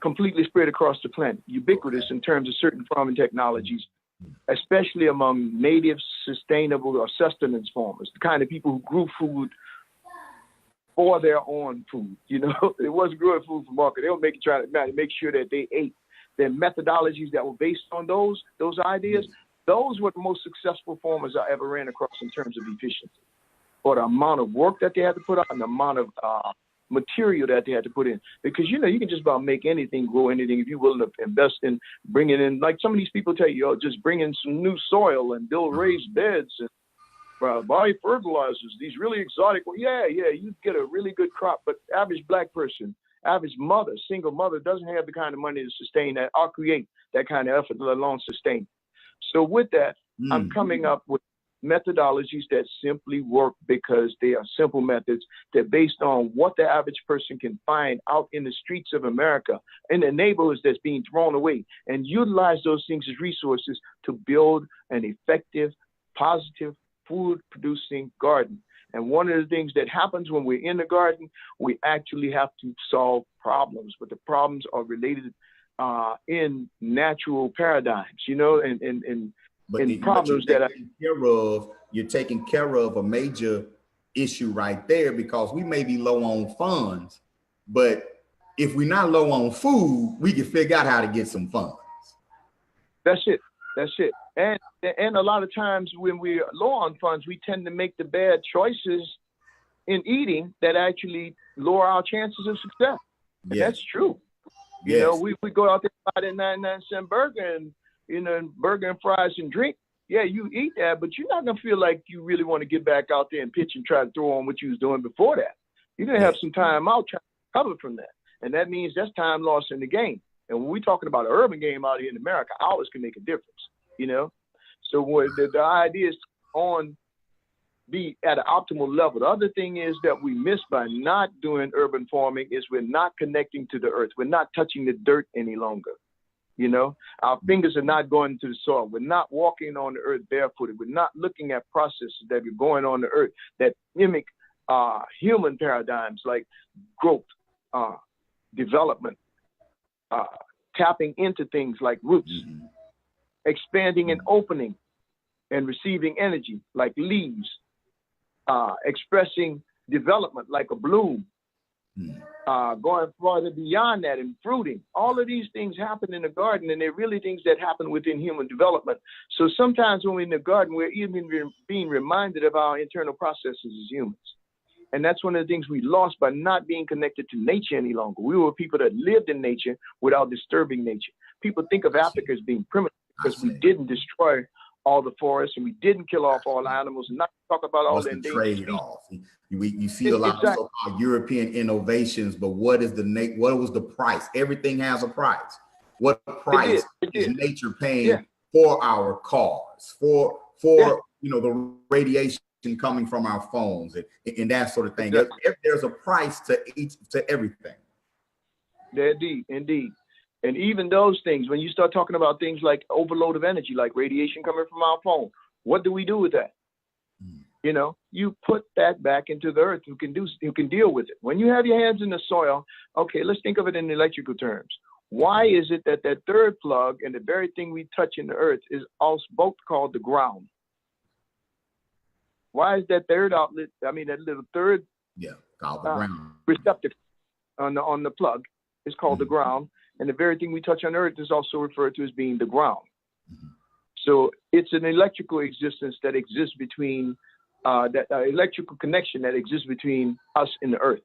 completely spread across the planet, ubiquitous in terms of certain farming technologies, especially among native, sustainable, or sustenance farmers, the kind of people who grew food for their own food. You know, it wasn't growing food for market. They were trying to make sure that they ate. Their methodologies that were based on those ideas, those were the most successful farmers I ever ran across in terms of efficiency. Or the amount of work that they had to put out and the amount of material that they had to put in. Because, you know, you can just about make anything grow anything if you're willing to invest in bringing in, like some of these people tell you, just bring in some new soil and build raised beds and buy fertilizers, these really exotic. Well, yeah, you get a really good crop. But average black person, average mother, single mother, doesn't have the kind of money to sustain that or create that kind of effort, let alone sustain. So with that, I'm coming up with methodologies that simply work because they are simple methods that based on what the average person can find out in the streets of America, in the neighborhoods that's being thrown away, and utilize those things as resources to build an effective, positive, food-producing garden. And one of the things that happens when we're in the garden, we actually have to solve problems, but the problems are related in natural paradigms, you know, and problems that are you're taking care of a major issue right there, because we may be low on funds, but if we're not low on food, we can figure out how to get some funds. That's it. That's it. And a lot of times when we're low on funds, we tend to make the bad choices in eating that actually lower our chances of success. And that's true. You know, we go out there and buy that 99-cent burger and, you know, burger and fries and drink. Yeah, you eat that, but you're not going to feel like you really want to get back out there and pitch and try to throw on what you was doing before that. You're going to have some time out trying to recover from that. And that means that's time lost in the game. And when we're talking about an urban game out here in America, hours can make a difference, you know? So what the idea is on be at an optimal level. The other thing is that we miss by not doing urban farming is we're not connecting to the earth. We're not touching the dirt any longer. You know, our fingers are not going to the soil. We're not walking on the earth barefooted. We're not looking at processes that are going on the earth that mimic human paradigms like growth, development, tapping into things like roots, expanding and opening and receiving energy like leaves, expressing development like a bloom, going farther beyond that and fruiting. All of these things happen in the garden, and they're really things that happen within human development. So sometimes when we're in the garden, we're even being reminded of our internal processes as humans. And that's one of the things we lost by not being connected to nature any longer. We were people that lived in nature without disturbing nature. People think of Africa as being primitive because we didn't destroy all the forests and we didn't kill off all the animals, and not talk about all the endangered species. You see a lot of so-called European innovations, but what was the price? Everything has a price. What price is nature paying for our cars, for you know, the radiation coming from our phones and that sort of thing? There's a price to everything. Indeed. And even those things, when you start talking about things like overload of energy, like radiation coming from our phone, what do we do with that? You know, you put that back into the earth who can deal with it. When you have your hands in the soil, okay, let's think of it in electrical terms. Why is it that that third plug and the very thing we touch in the earth is also both called the ground? Why is that third outlet, that little third called the ground receptor on the plug is called the ground, and the very thing we touch on earth is also referred to as being the ground. So it's an electrical existence that exists between electrical connection that exists between us and the earth.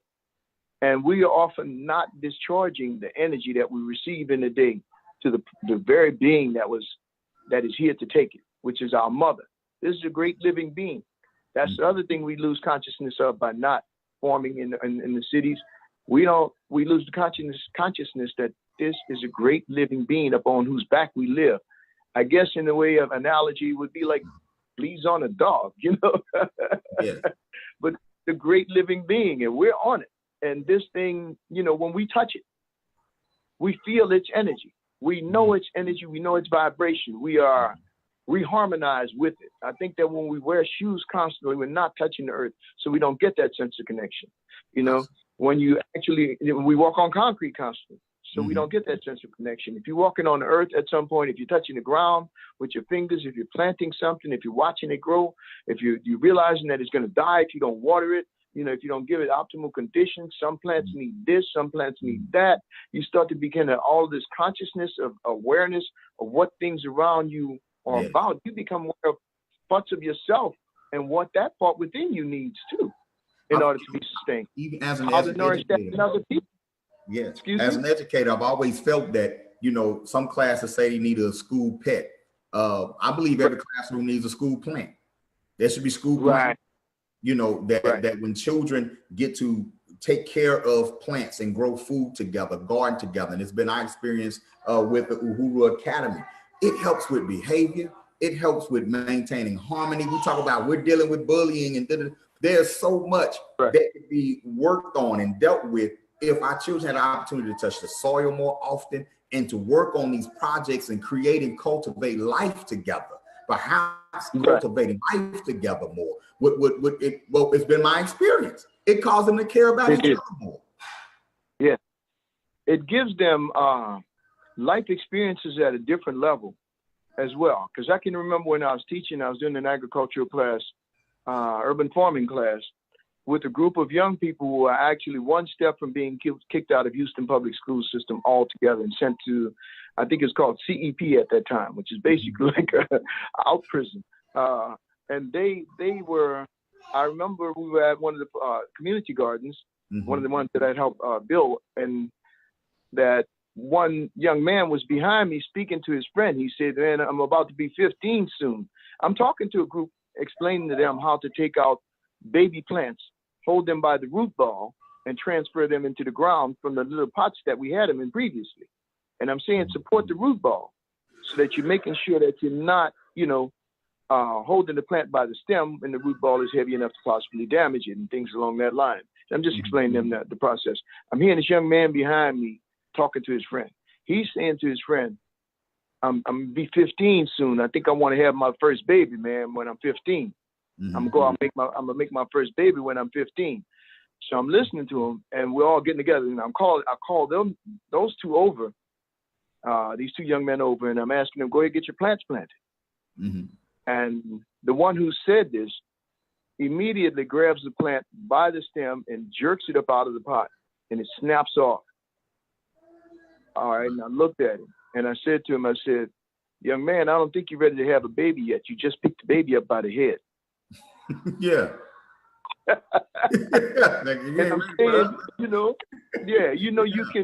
And we are often not discharging the energy that we receive in the day to the very being that is here to take it, which is our mother. This is a great living being. That's the other thing we lose consciousness of by not forming in the cities. We lose the consciousness that this is a great living being upon whose back we live. I guess in the way of analogy would be like fleas on a dog, you know. But the great living being, and we're on it. And this thing, you know, when we touch it, we feel its energy. We know its energy. We know its vibration. We harmonize with it. I think that when we wear shoes constantly, we're not touching the earth, so we don't get that sense of connection. You know, when we walk on concrete constantly, so we don't get that sense of connection. If you're walking on the earth at some point, if you're touching the ground with your fingers, if you're planting something, if you're watching it grow, if you're realizing that it's going to die if you don't water it, you know, if you don't give it optimal conditions, some plants need this, some plants need that. You start to begin all this consciousness of awareness of what things around you are about. You become aware of parts of yourself and what that part within you needs too, in order to be sustained. Even as an how to nourish that in other people. Yes. As an educator, I've always felt that, you know, some classes say they need a school pet. I believe every classroom needs a school plant. There should be school plants. You know, that when children get to take care of plants and grow food together, garden together. And it's been our experience with the Uhuru Academy. It helps with behavior. It helps with maintaining harmony. We talk about we're dealing with bullying and there's so much that can be worked on and dealt with if our children had the opportunity to touch the soil more often and to work on these projects and create and cultivate life together. Perhaps cultivating life together more. It's been my experience. It caused them to care about each other more. Yeah. It gives them life experiences at a different level as well. Because I can remember when I was teaching, I was doing an agricultural class, urban farming class, with a group of young people who are actually one step from being kicked out of Houston public school system altogether and sent to, I think it's called CEP at that time, which is basically like a out prison. And they were, I remember we were at one of the community gardens, one of the ones that I'd helped build, and that one young man was behind me speaking to his friend. He said, man, I'm about to be 15 soon. I'm talking to a group, explaining to them how to take out baby plants, hold them by the root ball, and transfer them into the ground from the little pots that we had them in previously. And I'm saying support the root ball so that you're making sure that you're not, holding the plant by the stem and the root ball is heavy enough to possibly damage it and things along that line. I'm just explaining them the process. I'm hearing this young man behind me talking to his friend. He's saying to his friend, I'm gonna be 15 soon. I think I want to have my first baby, man, when I'm 15. I'm gonna make my first baby when I'm 15. So I'm listening to him, and we're all getting together. And I call them, those two over, these two young men over, and I'm asking them, go ahead, get your plants planted. And the one who said this immediately grabs the plant by the stem and jerks it up out of the pot, and it snaps off. All right, and I looked at him, and I said to him, I said, young man, I don't think you're ready to have a baby yet. You just picked the baby up by the head. Yeah. And I'm saying,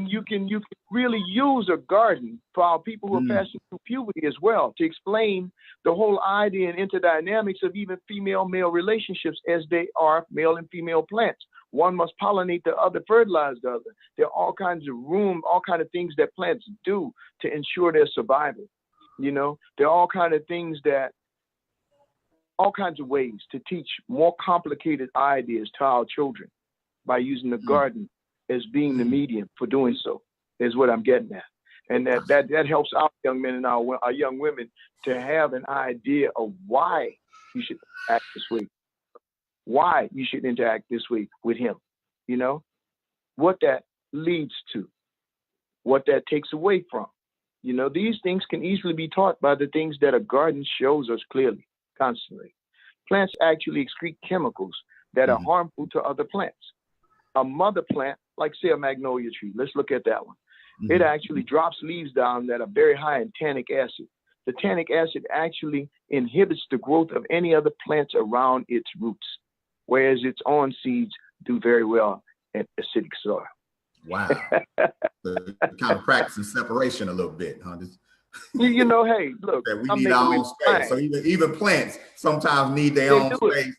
you can really use a garden for our people who are passing through puberty as well, to explain the whole idea and interdynamics of even female-male relationships as they are male and female plants. One must pollinate the other, fertilize the other. There are all kinds of things that plants do to ensure their survival. There are all kinds of ways to teach more complicated ideas to our children by using the garden as being the medium for doing so, is what I'm getting at. And that helps our young men and our young women to have an idea of why you should act this way, why you should interact this way with him, what that leads to, what that takes away from. These things can easily be taught by the things that a garden shows us clearly, constantly. Plants actually excrete chemicals that are harmful to other plants. A mother plant, like say a magnolia tree, let's look at that one. It actually drops leaves down that are very high in tannic acid. The tannic acid actually inhibits the growth of any other plants around its roots, whereas its own seeds do very well in acidic soil. Wow. Kind of practicing separation a little bit, huh? Hey, look, we need our own space. So even plants sometimes need their own space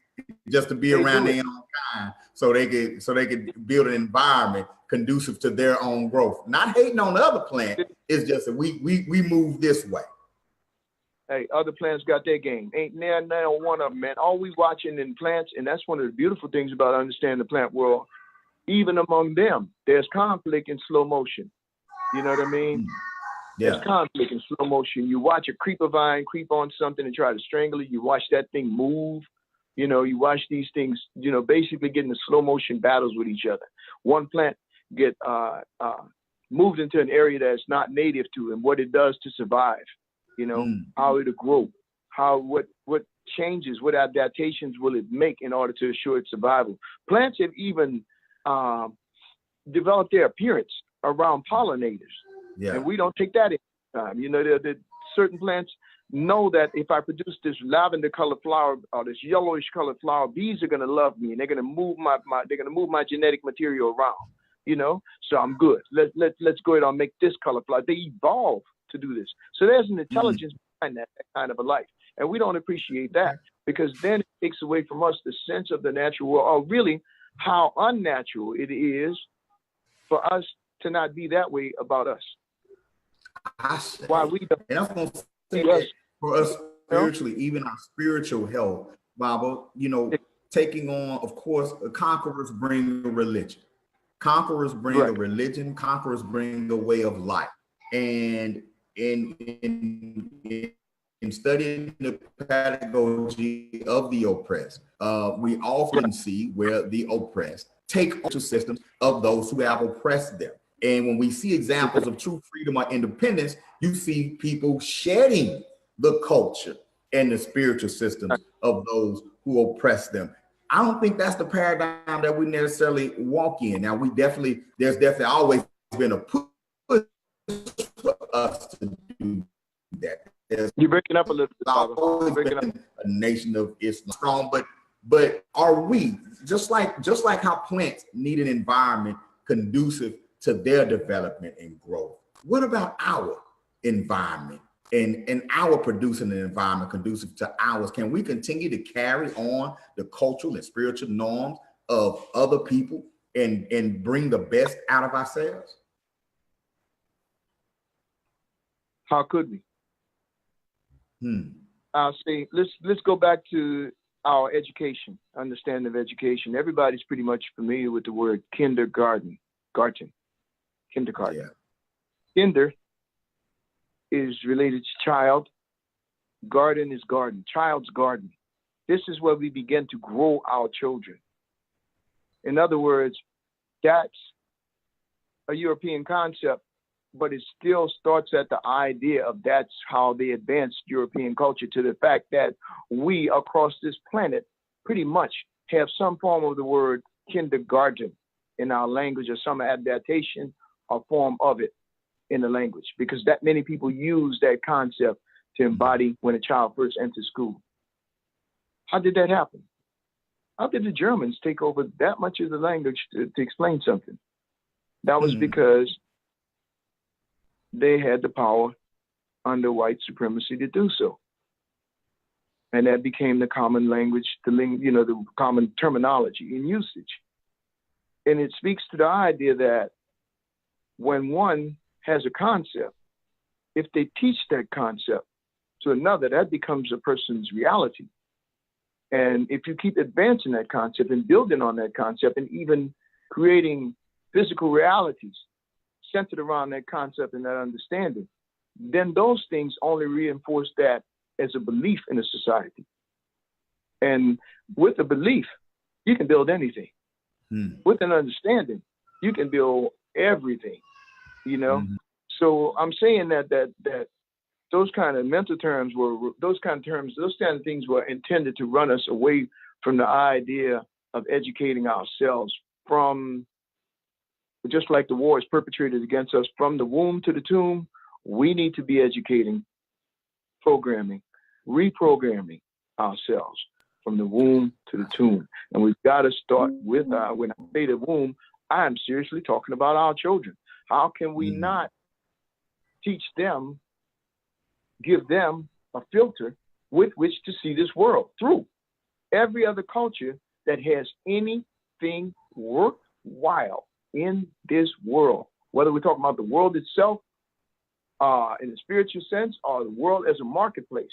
just to be around their own kind, so they could build an environment conducive to their own growth. Not hating on the other plant. It's just that we move this way. Hey, other plants got their game. Ain't now one of them, man. All we watching in plants, and that's one of the beautiful things about understanding the plant world. Even among them, there's conflict in slow motion. You know what I mean? Yeah. There's conflict in slow motion. You watch a creeper vine creep on something and try to strangle it. You watch that thing move. You watch these things, basically getting the slow motion battles with each other. One plant get moved into an area that's not native to and what it does to survive. How it'll grow, what changes, what adaptations will it make in order to assure its survival. Plants have even developed their appearance around pollinators. Yeah. And we don't take that in time. The certain plants know that if I produce this lavender colored flower or this yellowish colored flower, bees are going to love me and they're going to move my genetic material around, so I'm good. Let's go ahead and make this color flower. They evolve to do this. So there's an intelligence behind that kind of a life. And we don't appreciate that because then it takes away from us the sense of the natural world, or really how unnatural it is for us to not be that way about us. Why we don't. And I was going to say that for us spiritually, even our spiritual health, Baba, you know, taking on, of course, conquerors bring a religion. Conquerors bring a religion. Conquerors bring a way of life. And in studying the pedagogy of the oppressed, we often see where the oppressed take on systems of those who have oppressed them. And when we see examples of true freedom or independence, you see people shedding the culture and the spiritual systems of those who oppress them. I don't think that's the paradigm that we necessarily walk in. Now, there's definitely always been a push for us to do that. You're breaking up a little bit. Always been a nation of Islam strong, but are we just like how plants need an environment conducive to their development and growth? What about our environment and our producing an environment conducive to ours? Can we continue to carry on the cultural and spiritual norms of other people and bring the best out of ourselves? How could we? I'll say, let's go back to our education, understanding of education. Everybody's pretty much familiar with the word kindergarten. Kindergarten. Yeah. Kinder is related to child. Garden is garden, child's garden. This is where we begin to grow our children. In other words, that's a European concept, but it still starts at the idea of that's how they advanced European culture to the fact that we across this planet pretty much have some form of the word kindergarten in our language, or some adaptation or form of it in the language, because that many people use that concept to embody when a child first enters school. How did that happen? How did the Germans take over that much of the language to explain something? That was because they had the power under white supremacy to do so. And that became the common language, the common terminology and usage. And it speaks to the idea that when one has a concept, if they teach that concept to another, that becomes a person's reality. And if you keep advancing that concept and building on that concept and even creating physical realities centered around that concept and that understanding, then those things only reinforce that as a belief in a society. And with a belief, you can build anything. With an understanding, you can build everything, So I'm saying that those kind of mental terms those kind of things were intended to run us away from the idea of educating ourselves from, just like the war is perpetrated against us from the womb to the tomb. We need to be educating, programming, reprogramming ourselves from the womb to the tomb. And we've got to start with when I say the womb, I am seriously talking about our children. How can we not teach them, give them a filter with which to see this world through? Every other culture that has anything worthwhile in this world, whether we're talking about the world itself in a spiritual sense or the world as a marketplace,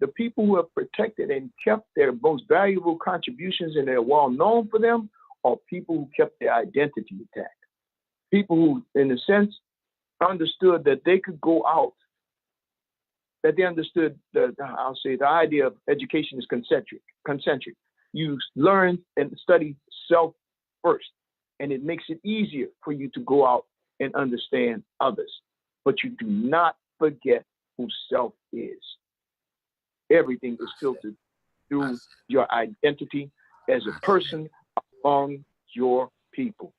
the people who have protected and kept their most valuable contributions and they're well known for them are people who kept their identity intact. People who, in a sense, understood that they could go out, that they understood the idea of education is concentric. You learn and study self first, and it makes it easier for you to go out and understand others. But you do not forget who self is. Everything is filtered through your identity as a person among your people.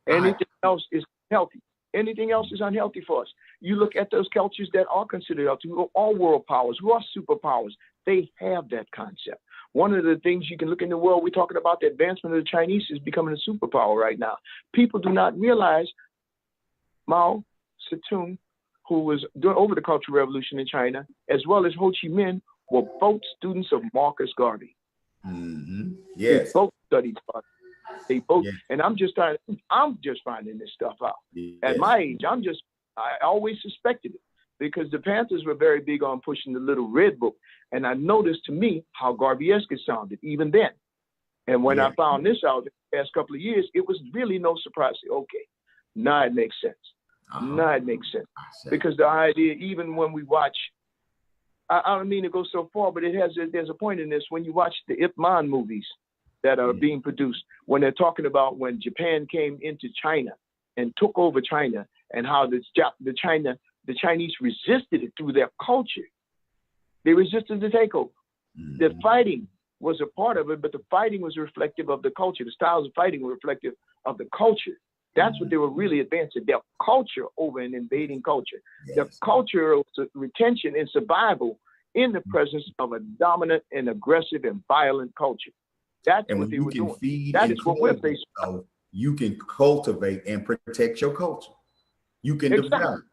Anything else is healthy. Anything else is unhealthy for us. You look at those cultures that are considered healthy, who are all world powers, who are superpowers, they have that concept. One of the things you can look in the world, we're talking about the advancement of the Chinese is becoming a superpower right now. People do not realize Mao Zedong, who was doing over the Cultural Revolution in China, as well as Ho Chi Minh, were both students of Marcus Garvey. Yes. Both studied about it. They both, and I'm just finding this stuff out. At my age, I always suspected it because the Panthers were very big on pushing the Little Red Book. And I noticed to me how Garvey-esque it sounded even then. And when I found this out in the past couple of years, it was really no surprise. Okay, now it makes sense. Now it makes sense. Because the idea, even when we watch, I don't mean to go so far, but there's a point in this. When you watch the Ip Man movies that are being produced, when they're talking about when Japan came into China and took over China and how the Chinese resisted it through their culture. They resisted the takeover. The fighting was a part of it, but the fighting was reflective of the culture. The styles of fighting were reflective of the culture. That's what they were really advancing, their culture over an invading culture. Their culture of retention and survival in the presence of a dominant and aggressive and violent culture. That's what they were doing. That is what we're facing. You can cultivate and protect your culture. You can develop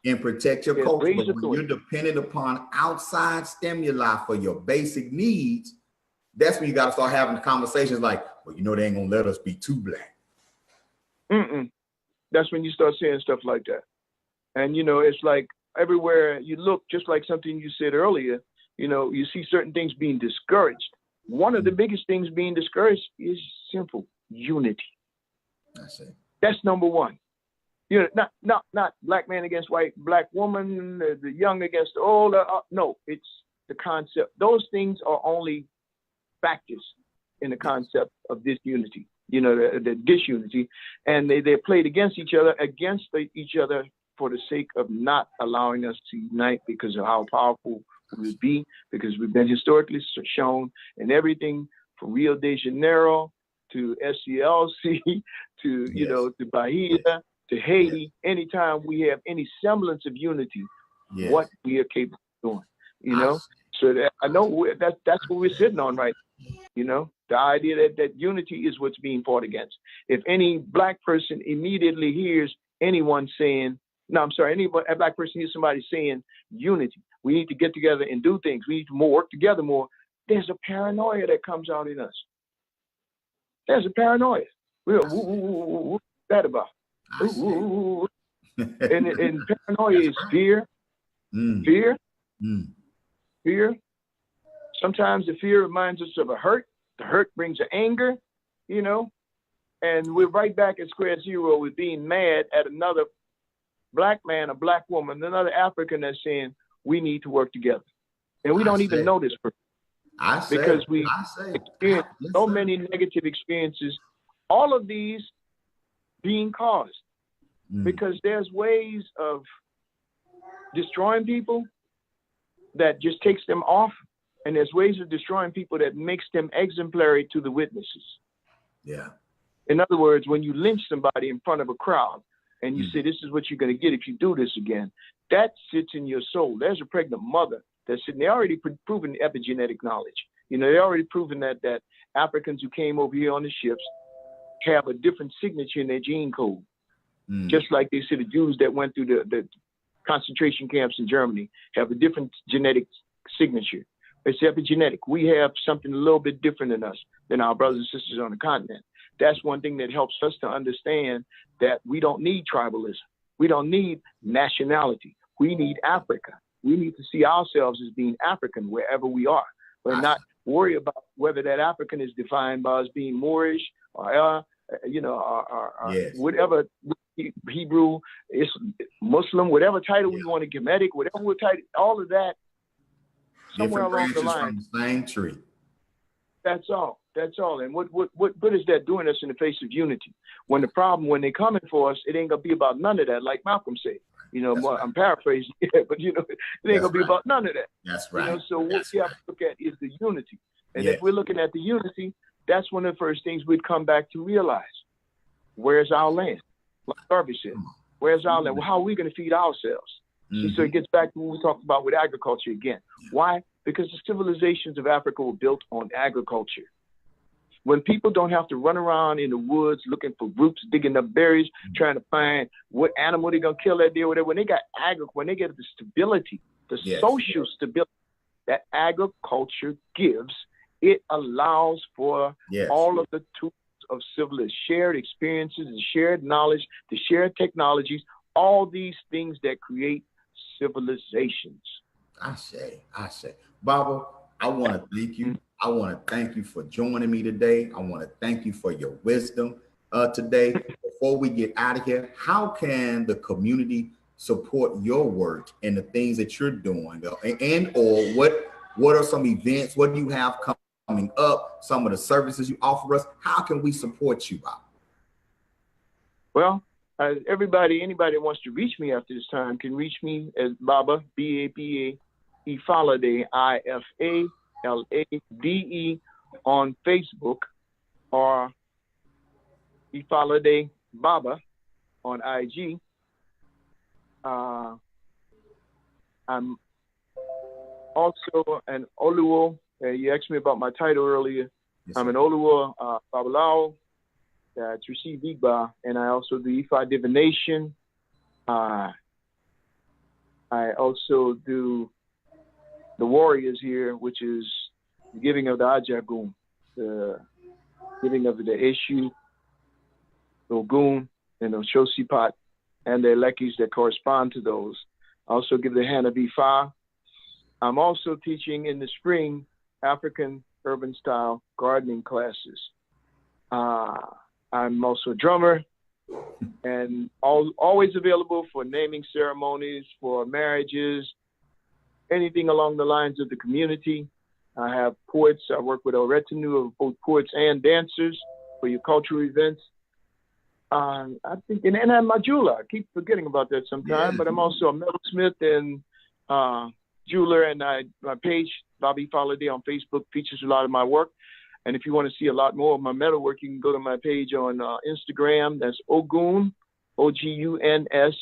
and protect your culture. But when you're dependent upon outside stimuli for your basic needs, that's when you got to start having conversations like, well, you know, they ain't going to let us be too black. That's when you start saying stuff like that. And, you know, it's like everywhere you look, just like something you said earlier, you know, you see certain things being discouraged. One of the biggest things being discouraged is simple unity. That's it. That's number one. You know, not black man against white, black woman, the young against the old. No, it's the concept. Those things are only factors in the concept of disunity. You know, the disunity, and they're played against each other for the sake of not allowing us to unite because of how powerful we would be, because we've been historically shown in everything from Rio de Janeiro to SCLC to, you know, to Bahia to Haiti. Anytime we have any semblance of unity, what we are capable of doing, you know? So that, I know that's what we're sitting on right now, you know? The idea that unity is what's being fought against. If any black person immediately hears anyone saying, a black person hears somebody saying unity, we need to get together and do things, we need to work together more, there's a paranoia that comes out in us. There's a paranoia. What's that about? And paranoia is fear. Fear. Sometimes the fear reminds us of a hurt. The hurt brings an anger, you know, and we're right back at square zero with being mad at another black man, a black woman, another African that's saying we need to work together. And we don't even know this person. Because we experience so many negative experiences, all of these being caused because there's ways of destroying people that just takes them off. And there's ways of destroying people that makes them exemplary to the witnesses. Yeah. In other words, when you lynch somebody in front of a crowd and you say, this is what you're going to get if you do this again, that sits in your soul. There's a pregnant mother that's sitting. They already proven epigenetic knowledge. You know, they already proven that Africans who came over here on the ships have a different signature in their gene code. Just like they said the Jews that went through the concentration camps in Germany have a different genetic signature. It's epigenetic. We have something a little bit different in us than our brothers and sisters on the continent. That's one thing that helps us to understand that we don't need tribalism. We don't need nationality. We need Africa. We need to see ourselves as being African wherever we are, but not worry about whether that African is defined by us being Moorish or, whatever, Hebrew, Muslim, whatever title we want to give, Medic, whatever title, all of that. Somewhere along the line, from the same tree. That's all. And what is that doing us in the face of unity? When they're coming for us, it ain't gonna be about none of that. Like Malcolm said, you know, I'm paraphrasing, but you know, it ain't gonna be about none of that. That's right. You know, so what we have to look at is the unity. And if we're looking at the unity, that's one of the first things we'd come back to realize. Where's our land? Like Garvey said, where's our land? Well, how are we gonna feed ourselves? See, so it gets back to what we talked about with agriculture again. Why? Because the civilizations of Africa were built on agriculture. When people don't have to run around in the woods looking for roots, digging up berries, trying to find what animal they're going to kill that day or whatever, when they get the stability, the social stability that agriculture gives, it allows for all of the tools of civilization, shared experiences, the shared knowledge, the shared technologies, all these things that create civilizations. I say. Baba, I want to thank you. I want to thank you for joining me today. I want to thank you for your wisdom today. Before we get out of here, how can the community support your work and the things that you're doing? And or what are some events? What do you have coming up? Some of the services you offer us? How can we support you, Baba? Well, anybody who wants to reach me after this time can reach me as Baba, B-A-B-A, Ifalade, I-F-A-L-A-D-E on Facebook, or Ifalade Baba on IG. I'm also an Oluwo. You asked me about my title earlier. Yes, I'm an Oluwo Babalao that's received Igba, and I also do Ifa divination. I also do the warriors here, which is the giving of the Ajagun, the giving of the Eshu, the Ogun, and the Shosipat, and the Elekis that correspond to those. I also give the hand of Ifa. I'm also teaching in the spring African urban style gardening classes. I'm also a drummer and always available for naming ceremonies, for marriages, anything along the lines of the community. I have poets. I work with a retinue of both poets and dancers for your cultural events. I think, and I'm my jeweler. I keep forgetting about that sometimes, but I'm also a metalsmith and jeweler, and my page, Bobby Ifalade on Facebook, features a lot of my work. And if you want to see a lot more of my metalwork, you can go to my page on Instagram. That's Ogun, O-G-U-N-S,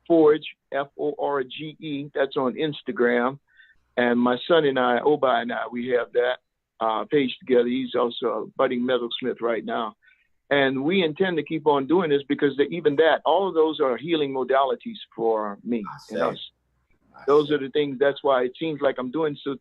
Forge, F-O-R-G-E. That's on Instagram. And my son and I, Obai and I, we have that page together. He's also a budding metalsmith right now. And we intend to keep on doing this because even that, all of those are healing modalities for me and us. Those are the things. That's why it seems like I'm doing so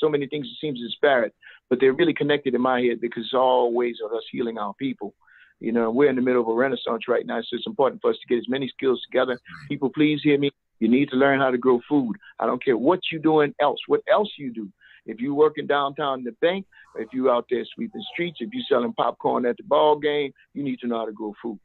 many things. It seems disparate, but they're really connected in my head because it's all ways of us healing our people. You know, we're in the middle of a renaissance right now, so it's important for us to get as many skills together. People, please hear me. You need to learn how to grow food. I don't care what you're doing else, what else you do. If you're working downtown in the bank, if you're out there sweeping streets, if you're selling popcorn at the ball game, you need to know how to grow food.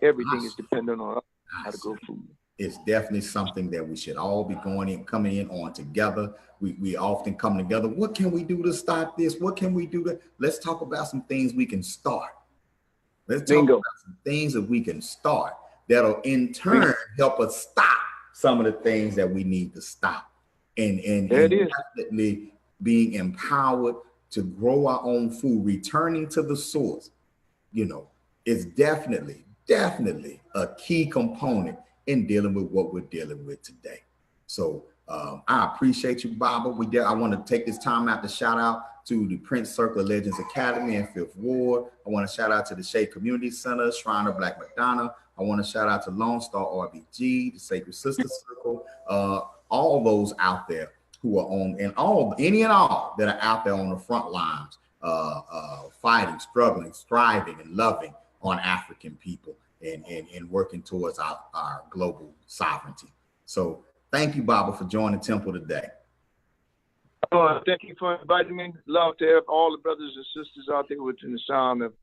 Everything is dependent on how to grow food. It's definitely something that we should all be coming in on together. We often come together. What can we do to stop this? What can we do to? Let's talk about some things we can start. Let's talk about some things that we can start that'll in turn help us stop some of the things that we need to stop. And definitely being empowered to grow our own food, returning to the source, is definitely a key component in dealing with what we're dealing with today. So I appreciate you, Baba. I want to take this time out to shout out to the Prince Circle of Legends Academy in 5th Ward. I want to shout out to the Shea Community Center, Shrine of Black Madonna. I want to shout out to Lone Star RBG, the Sacred Sister Circle, all those out there who are any and all that are out there on the front lines, fighting, struggling, striving, and loving on African people and working towards our global sovereignty. So thank you, Baba, for joining the temple today. Thank you for inviting me. Love to have all the brothers and sisters out there within the sound of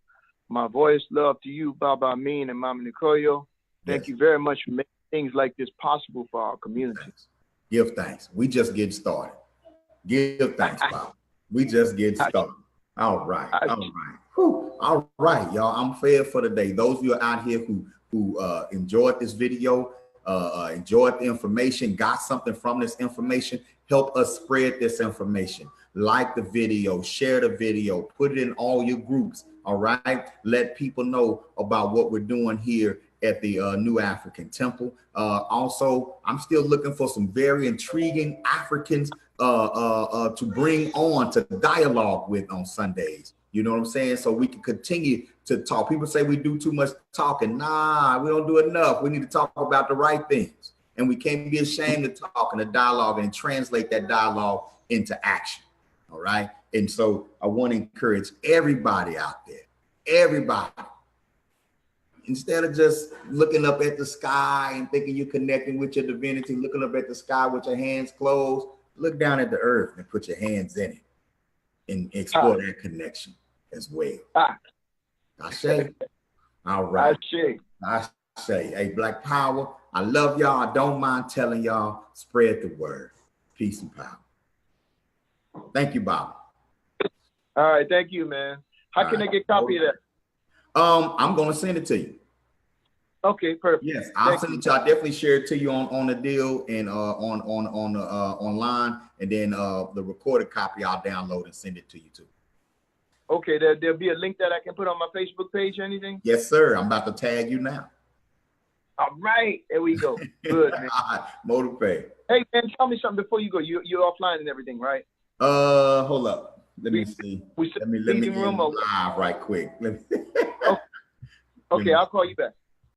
my voice. Love to you, Baba Amin and Mama Nikoyo. Thank you very much for making things like this possible for our community. Give thanks. We just get started. Give thanks, Baba. We just get started. All right. Whew. All right, y'all. I'm fair for today. Those of you out here who enjoyed this video, enjoyed the information, got something from this information, help us spread this information. Like the video, share the video, put it in all your groups. All right. Let people know about what we're doing here at the New African Temple. Also, I'm still looking for some very intriguing Africans to bring on to dialogue with on Sundays. You know what I'm saying? So we can continue to talk. People say we do too much talking. Nah, we don't do enough. We need to talk about the right things. And we can't be ashamed to talk and to dialogue and translate that dialogue into action. All right. And so I want to encourage everybody out there, everybody, instead of just looking up at the sky and thinking you're connecting with your divinity, looking up at the sky with your hands closed, look down at the earth and put your hands in it and explore that connection as well. I say, all right. I say, hey, Black Power, I love y'all. I don't mind telling y'all, spread the word. Peace and power. Thank you, Bob. All right, thank you, man. How can I get a copy of that? I'm gonna send it to you. Okay, perfect. Yes, I'll send it to you. I'll definitely share it to you on the deal and on online, and then the recorded copy I'll download and send it to you too. Okay, there'll be a link that I can put on my Facebook page or anything? Yes, sir. I'm about to tag you now. All right, there we go. Good, man. Motivate. Hey, man, tell me something before you go. You're offline and everything, right? Hold up. Let me see. Let me get room live right quick. Okay, I'll call you back.